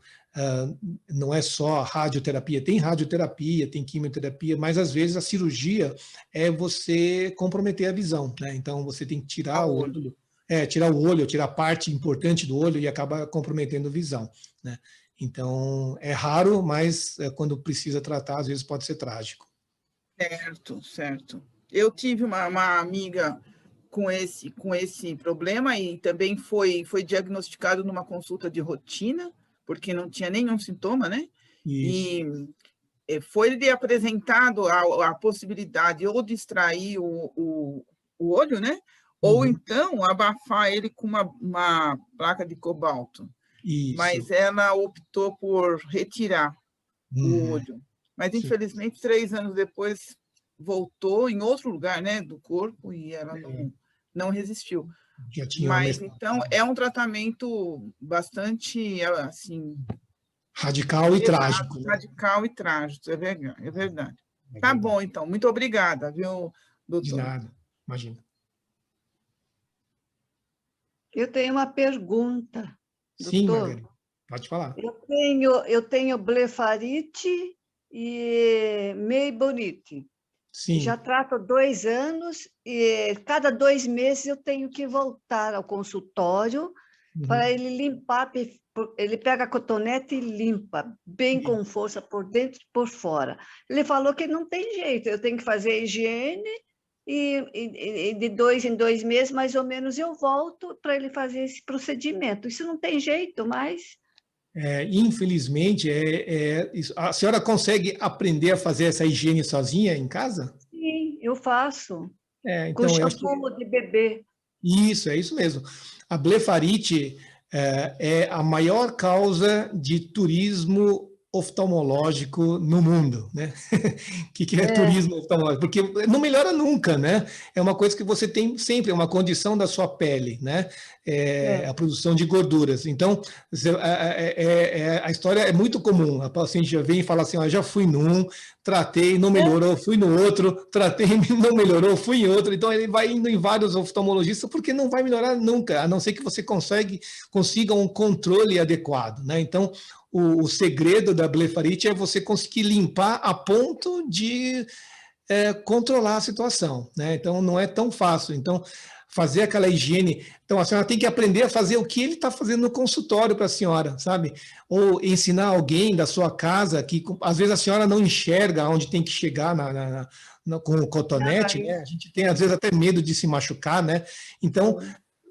não é só radioterapia, tem quimioterapia, mas às vezes a cirurgia é você comprometer a visão, né? Então você tem que tirar o olho, tirar parte importante do olho e acaba comprometendo a visão, né? Então, é raro, mas quando precisa tratar, às vezes pode ser trágico. Certo, certo. Eu tive uma amiga com esse problema e também foi diagnosticado numa consulta de rotina, porque não tinha nenhum sintoma, né? Isso. E foi-lhe apresentado a possibilidade ou de extrair o olho, né? Ou então abafar ele com uma placa de cobalto. Isso. Mas ela optou por retirar o olho. Mas, infelizmente, 3 anos depois, voltou em outro lugar, né, do corpo e ela não resistiu. Mas, então, é um tratamento bastante, assim... radical e trágico. Radical e trágico, é verdade. Tá bom, então. Muito obrigada, viu, doutor? De nada, imagina. Eu tenho uma pergunta, Sim, doutor. Margarida, pode falar. Eu tenho blefarite e meibonite. Sim. Já trato há 2 anos e cada 2 meses eu tenho que voltar ao consultório para ele limpar. Ele pega a cotonete e limpa, bem com força, por dentro e por fora. Ele falou que não tem jeito, eu tenho que fazer higiene e de 2 em 2 meses, mais ou menos, eu volto para ele fazer esse procedimento. Isso não tem jeito mais. Infelizmente, a senhora consegue aprender a fazer essa higiene sozinha em casa? Sim, eu faço. Então, com shampoo de bebê. Isso, é isso mesmo. A blefarite é a maior causa de turismo oftalmológico no mundo, né? O que é turismo oftalmológico? Porque não melhora nunca, né? É uma coisa que você tem sempre, é uma condição da sua pele, né? A produção de gorduras. Então, a história é muito comum. A paciente já vem e fala assim, já fui num, tratei, não melhorou, fui no outro, tratei, não melhorou, fui em outro. Então, ele vai indo em vários oftalmologistas porque não vai melhorar nunca, a não ser que você consiga um controle adequado, né? Então, o segredo da blefarite é você conseguir limpar a ponto de controlar a situação, né? Então, não é tão fácil. Então, fazer aquela higiene... Então, a senhora tem que aprender a fazer o que ele está fazendo no consultório para a senhora, sabe? Ou ensinar alguém da sua casa que, às vezes, a senhora não enxerga onde tem que chegar com o cotonete, né? A gente tem, às vezes, até medo de se machucar, né? Então...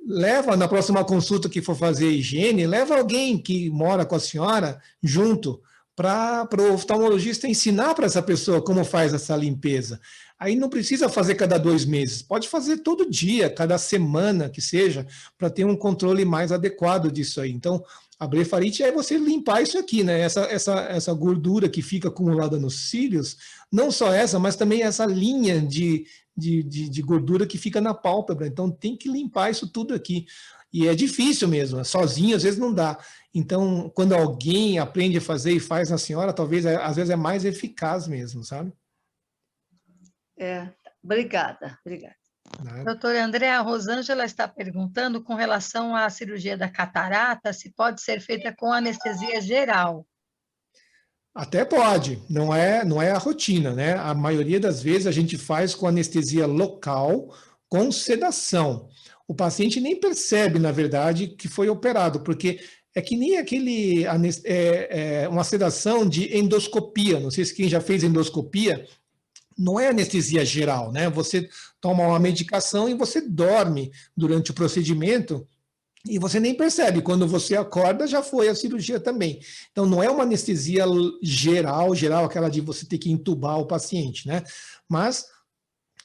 leva na próxima consulta que for fazer higiene, leva alguém que mora com a senhora junto para o oftalmologista ensinar para essa pessoa como faz essa limpeza. Aí não precisa fazer cada 2 meses, pode fazer todo dia, cada semana que seja, para ter um controle mais adequado disso aí. Então, a blefarite é você limpar isso aqui, né? Essa gordura que fica acumulada nos cílios, não só essa, mas também essa linha de gordura que fica na pálpebra. Então, tem que limpar isso tudo aqui. E é difícil mesmo, sozinho às vezes não dá. Então, quando alguém aprende a fazer e faz na senhora, talvez às vezes é mais eficaz mesmo, sabe? Obrigada. Doutora André, a Rosângela está perguntando com relação à cirurgia da catarata, se pode ser feita com anestesia geral. Até pode, não é a rotina, né? A maioria das vezes a gente faz com anestesia local, com sedação. O paciente nem percebe, na verdade, que foi operado, porque é que nem uma sedação de endoscopia. Não sei se quem já fez endoscopia, não é anestesia geral, né? Você toma uma medicação e você dorme durante o procedimento e você nem percebe. Quando você acorda, já foi a cirurgia também. Então, não é uma anestesia geral, aquela de você ter que entubar o paciente, né? Mas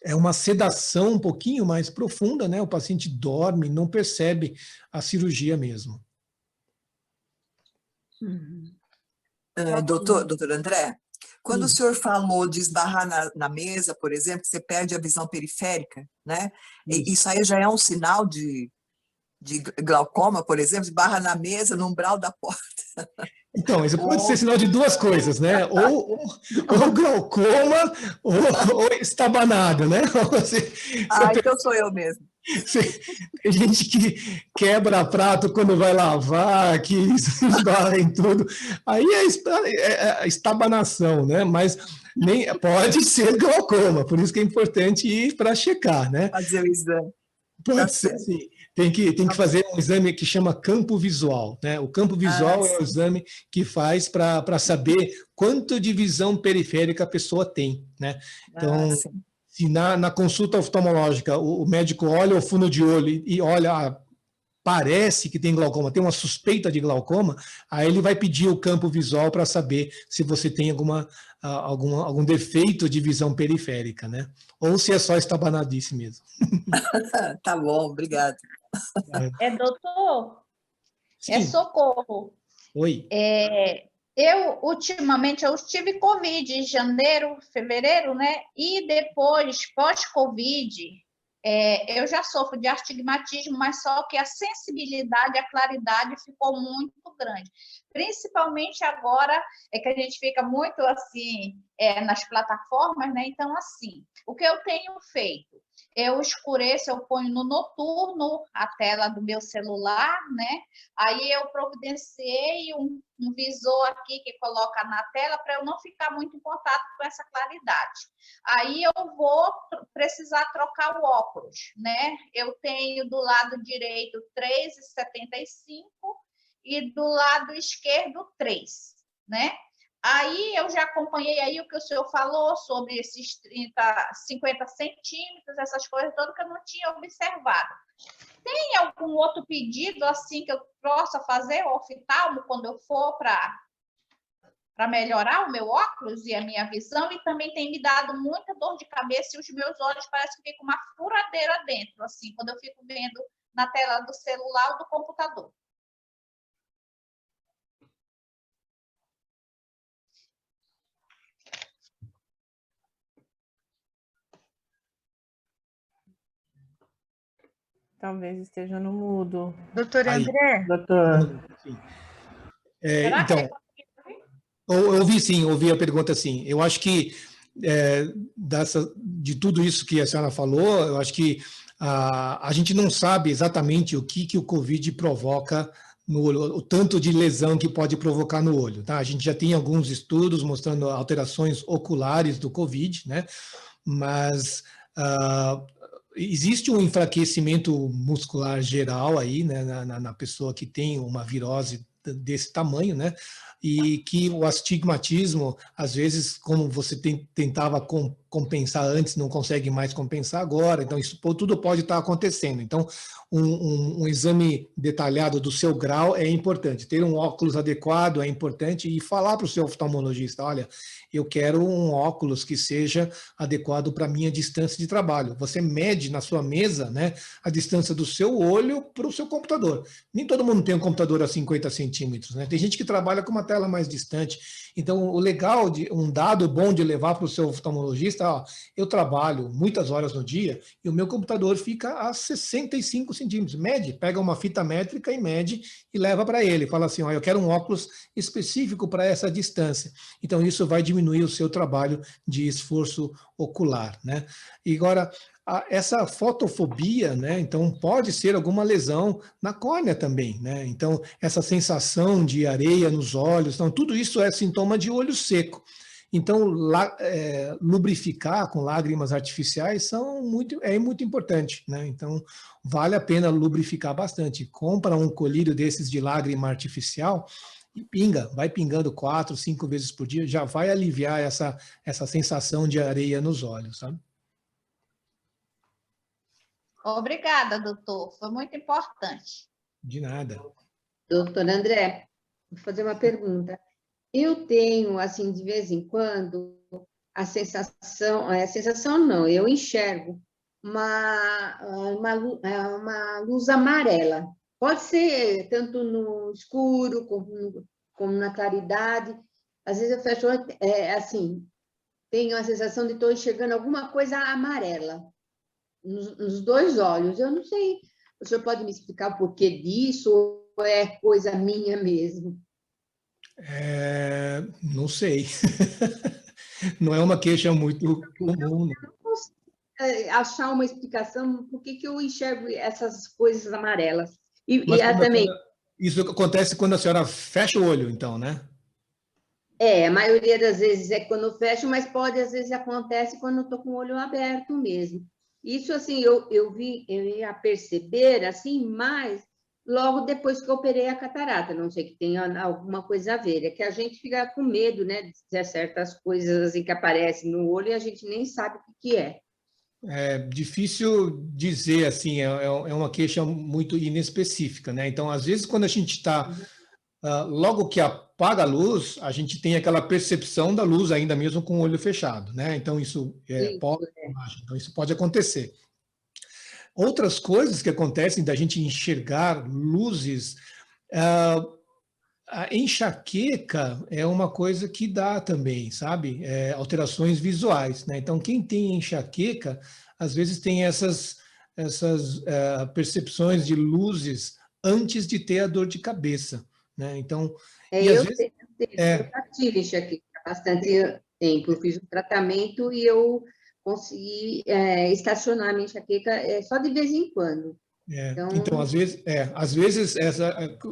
é uma sedação um pouquinho mais profunda, né? O paciente dorme, não percebe a cirurgia mesmo. Doutor André, quando o senhor falou de esbarrar na mesa, por exemplo, você perde a visão periférica, né? Isso aí já é um sinal de glaucoma, por exemplo, esbarra na mesa, no umbral da porta. Então, isso pode ser sinal de 2 coisas, né? Ou glaucoma, ou estabanado, né? Então sou eu mesmo. Tem gente que quebra prato quando vai lavar, que esbarra em tudo. Aí é estabanação, né? Mas pode ser glaucoma, por isso que é importante ir para checar, né? Fazer o exame. Pode ser, sim. Tem que fazer um exame que chama campo visual, né? O campo visual é o exame que faz para saber quanto de visão periférica a pessoa tem, né? Então, se na consulta oftalmológica o médico olha o fundo de olho e olha, parece que tem glaucoma, tem uma suspeita de glaucoma, aí ele vai pedir o campo visual para saber se você tem algum defeito de visão periférica, né? Ou se é só estabanadice mesmo. Tá bom, obrigado. Doutor? Sim. É Socorro. Oi. Ultimamente, eu tive Covid em janeiro, fevereiro, né? E depois, pós-Covid, eu já sofro de astigmatismo, mas só que a sensibilidade, a claridade ficou muito grande. Principalmente agora, que a gente fica muito assim, nas plataformas, né? Então, assim, o que eu tenho feito? Eu escureço, eu ponho no noturno a tela do meu celular, né? Aí eu providenciei um visor aqui que coloca na tela para eu não ficar muito em contato com essa claridade. Aí eu vou precisar trocar o óculos, né? Eu tenho do lado direito 3,75 e do lado esquerdo 3, né? Aí eu já acompanhei aí o que o senhor falou sobre esses 50 centímetros, essas coisas todas que eu não tinha observado. Tem algum outro pedido assim que eu possa fazer, oftalmo, quando eu for para melhorar o meu óculos e a minha visão? E também tem me dado muita dor de cabeça e os meus olhos parecem que ficam uma furadeira dentro, assim, quando eu fico vendo na tela do celular ou do computador. Talvez esteja no mudo. Doutor André? Doutor. Então, ouvi sim, ouvi a pergunta sim. Eu acho que de tudo isso que a senhora falou, eu acho que a gente não sabe exatamente o que o Covid provoca no olho, o tanto de lesão que pode provocar no olho, tá? A gente já tem alguns estudos mostrando alterações oculares do Covid, né? Mas existe um enfraquecimento muscular geral aí, né, na pessoa que tem uma virose desse tamanho, né? E que o astigmatismo, às vezes, como você tentava compensar antes, não consegue mais compensar agora. Então, isso tudo pode estar acontecendo. Então, um exame detalhado do seu grau é importante. Ter um óculos adequado é importante e falar para o seu oftalmologista, olha, eu quero um óculos que seja adequado para a minha distância de trabalho. Você mede na sua mesa, né, a distância do seu olho para o seu computador. Nem todo mundo tem um computador a 50 centímetros, né? Tem gente que trabalha com uma tela mais distante. Então, o legal, um dado bom de levar para o seu oftalmologista, ó, eu trabalho muitas horas no dia e o meu computador fica a 65 centímetros. Mede, pega uma fita métrica e mede e leva para ele. Fala assim, ó, eu quero um óculos específico para essa distância. Então, isso vai diminuir o seu trabalho de esforço ocular, né? E agora, essa fotofobia, né? Então pode ser alguma lesão na córnea também, né? Então essa sensação de areia nos olhos, então tudo isso é sintoma de olho seco. Então lubrificar com lágrimas artificiais é muito importante, né? Então vale a pena lubrificar bastante. Compra um colírio desses de lágrima artificial e vai pingando 4, 5 vezes por dia, já vai aliviar essa sensação de areia nos olhos, sabe? Obrigada, doutor. Foi muito importante. De nada. Doutor André, vou fazer uma pergunta. Eu tenho, assim, de vez em quando, a sensação não, eu enxergo uma luz amarela. Pode ser tanto no escuro como na claridade. Às vezes eu fecho, assim, tenho a sensação de estou enxergando alguma coisa amarela nos dois olhos. Eu não sei, o senhor pode me explicar o porquê disso ou é coisa minha mesmo? Não sei. Não é uma queixa muito comum. Eu não consigo achar uma explicação por que eu enxergo essas coisas amarelas. Também... Isso acontece quando a senhora fecha o olho, então, né? A maioria das vezes é quando eu fecho, mas às vezes acontece quando eu estou com o olho aberto mesmo. Isso, assim, eu ia perceber, assim, mais logo depois que eu operei a catarata, não sei que tenha alguma coisa a ver, é que a gente fica com medo, né, de certas coisas assim que aparecem no olho e a gente nem sabe o que é. É difícil dizer, assim, é uma queixa muito inespecífica, né? Então, às vezes, quando a gente está, logo que apaga a luz, a gente tem aquela percepção da luz ainda mesmo com o olho fechado, né? Então, isso então, isso pode acontecer. Outras coisas que acontecem da gente enxergar luzes, a enxaqueca é uma coisa que dá também, sabe? Alterações visuais, né? Então, quem tem enxaqueca, às vezes tem essas percepções de luzes antes de ter a dor de cabeça, né? Então, e às vezes... Eu já tive enxaqueca há bastante tempo, eu fiz um tratamento e eu consegui estacionar a minha enxaqueca só de vez em quando. Então, às vezes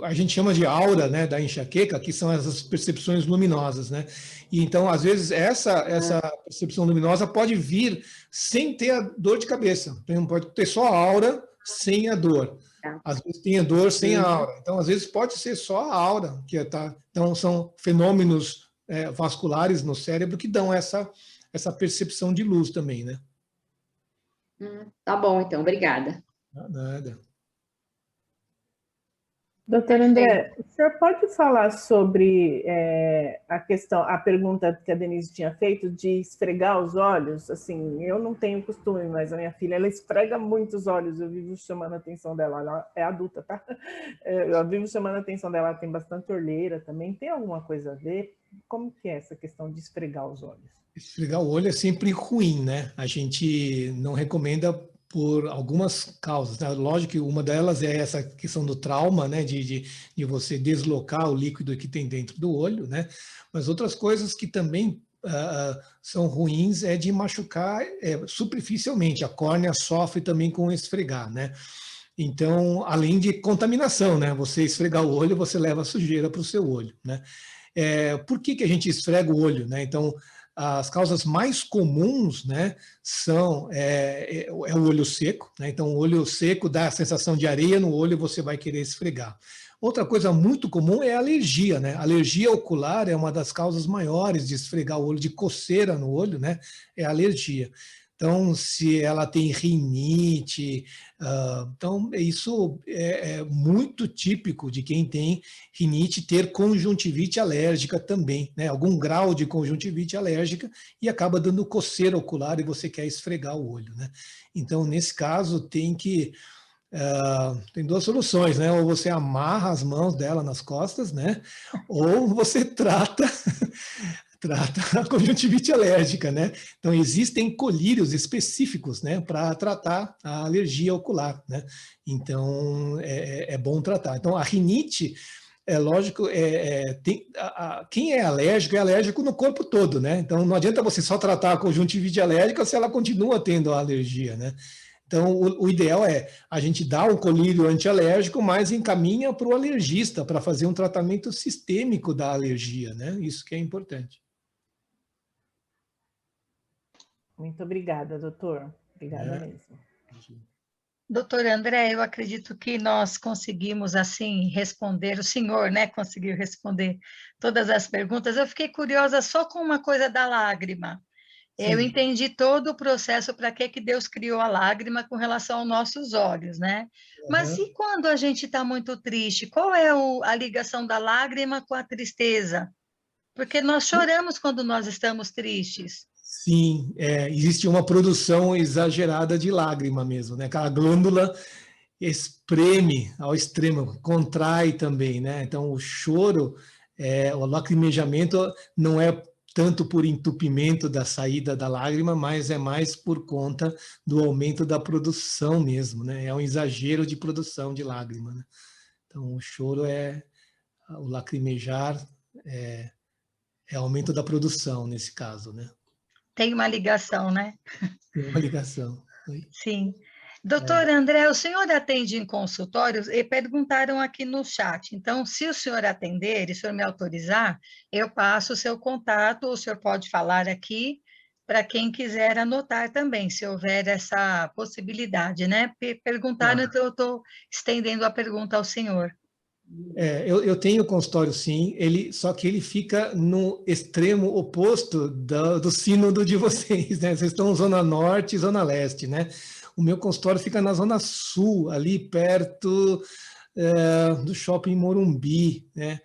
a gente chama de aura, né, da enxaqueca, que são essas percepções luminosas, né? E então, às vezes, essa percepção luminosa pode vir sem ter a dor de cabeça. Então, pode ter só a aura sem a dor. Às vezes tem a dor sem a aura. Então, às vezes pode ser só a aura que está. Então, são fenômenos vasculares no cérebro que dão essa percepção de luz também, né? Tá bom, então, obrigada. Nada. Doutor André, o senhor pode falar sobre a pergunta que a Denise tinha feito de esfregar os olhos? Assim, eu não tenho costume, mas a minha filha, ela esfrega muito os olhos, eu vivo chamando a atenção dela, ela é adulta, tá? Eu vivo chamando a atenção dela, ela tem bastante olheira também, tem alguma coisa a ver? Como que é essa questão de esfregar os olhos? Esfregar o olho é sempre ruim, né? A gente não recomenda por algumas causas, né? Lógico que uma delas é essa questão do trauma, né? De você deslocar o líquido que tem dentro do olho, né? Mas outras coisas que também são ruins é de machucar superficialmente. A córnea sofre também com esfregar, né? Então, além de contaminação, né? Você esfregar o olho, você leva sujeira para o seu olho, né? Por que a gente esfrega o olho, né? Então, as causas mais comuns, né, são o olho seco, né? Então, o olho seco dá a sensação de areia no olho, você vai querer esfregar. Outra coisa muito comum é a alergia, né? A alergia ocular é uma das causas maiores de esfregar o olho, de coceira no olho, né? É a alergia. Então, se ela tem rinite, então isso é muito típico de quem tem rinite ter conjuntivite alérgica também, né? Algum grau de conjuntivite alérgica e acaba dando coceira ocular e você quer esfregar o olho, né? Então, nesse caso, tem duas soluções, né? Ou você amarra as mãos dela nas costas, né? Ou você trata a conjuntivite alérgica, né? Então, existem colírios específicos, né, para tratar a alergia ocular, né? Então, é bom tratar. Então, a rinite, lógico, quem é alérgico no corpo todo, né? Então, não adianta você só tratar a conjuntivite alérgica se ela continua tendo a alergia, né? Então, o ideal é a gente dar um colírio antialérgico, mas encaminha para o alergista para fazer um tratamento sistêmico da alergia, né? Isso que é importante. Muito obrigada, doutor. Obrigada mesmo. Doutor André, eu acredito que nós conseguimos, assim, responder, o senhor, né, conseguiu responder todas as perguntas. Eu fiquei curiosa só com uma coisa da lágrima. Sim. Eu entendi todo o processo para que Deus criou a lágrima com relação aos nossos olhos, né? Mas e quando a gente está muito triste? Qual é a ligação da lágrima com a tristeza? Porque nós choramos quando nós estamos tristes. Sim, existe uma produção exagerada de lágrima mesmo, né? Aquela glândula espreme ao extremo, contrai também, né? Então, o choro, o lacrimejamento não é tanto por entupimento da saída da lágrima, mas é mais por conta do aumento da produção mesmo, né? É um exagero de produção de lágrima, né? Então, o choro o lacrimejar é aumento da produção nesse caso, né? Tem uma ligação, né? Tem uma ligação. Sim. Doutor André, o senhor atende em consultórios e perguntaram aqui no chat. Então, se o senhor atender e o senhor me autorizar, eu passo o seu contato, o senhor pode falar aqui para quem quiser anotar também, se houver essa possibilidade, né? Perguntaram, então eu estou estendendo a pergunta ao senhor. Eu tenho consultório, sim, só que ele fica no extremo oposto do sínodo de vocês, né? Vocês estão zona norte e zona leste, né? O meu consultório fica na zona sul, ali perto do shopping Morumbi, né?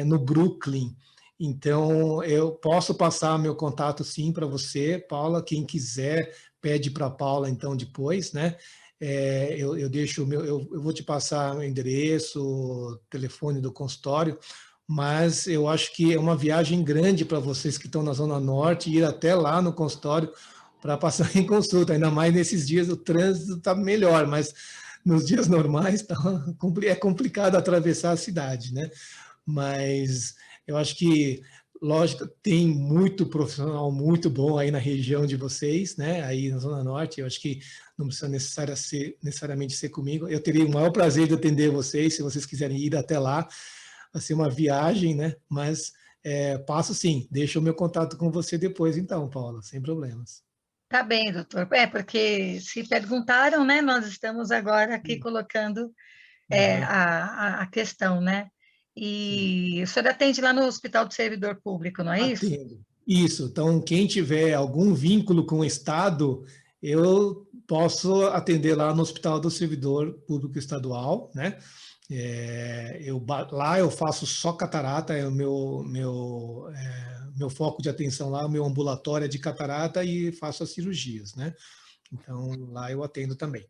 No Brooklyn. Então, eu posso passar meu contato, sim, para você, Paula. Quem quiser, pede para a Paula, então, depois, né? Eu deixo eu vou te passar o endereço, o telefone do consultório, mas eu acho que é uma viagem grande para vocês que estão na Zona Norte, ir até lá no consultório para passar em consulta, ainda mais nesses dias o trânsito está melhor, mas nos dias normais é complicado atravessar a cidade, né? Mas eu acho que, lógico, tem muito profissional muito bom aí na região de vocês, né? Aí na Zona Norte, eu acho que não precisa necessariamente ser comigo. Eu teria o maior prazer de atender vocês, se vocês quiserem ir até lá. Vai ser uma viagem, né? Mas passo sim, deixo o meu contato com você depois, então, Paula, sem problemas. Tá bem, doutor. Porque se perguntaram, né? Nós estamos agora aqui colocando a questão, né? E o senhor atende lá no Hospital do Servidor Público, não é isso? Atendo. Isso. Então, quem tiver algum vínculo com o Estado, eu posso atender lá no Hospital do Servidor Público Estadual, né? Lá eu faço só catarata, é o meu foco de atenção lá, o meu ambulatório é de catarata e faço as cirurgias, né? Então, lá eu atendo também.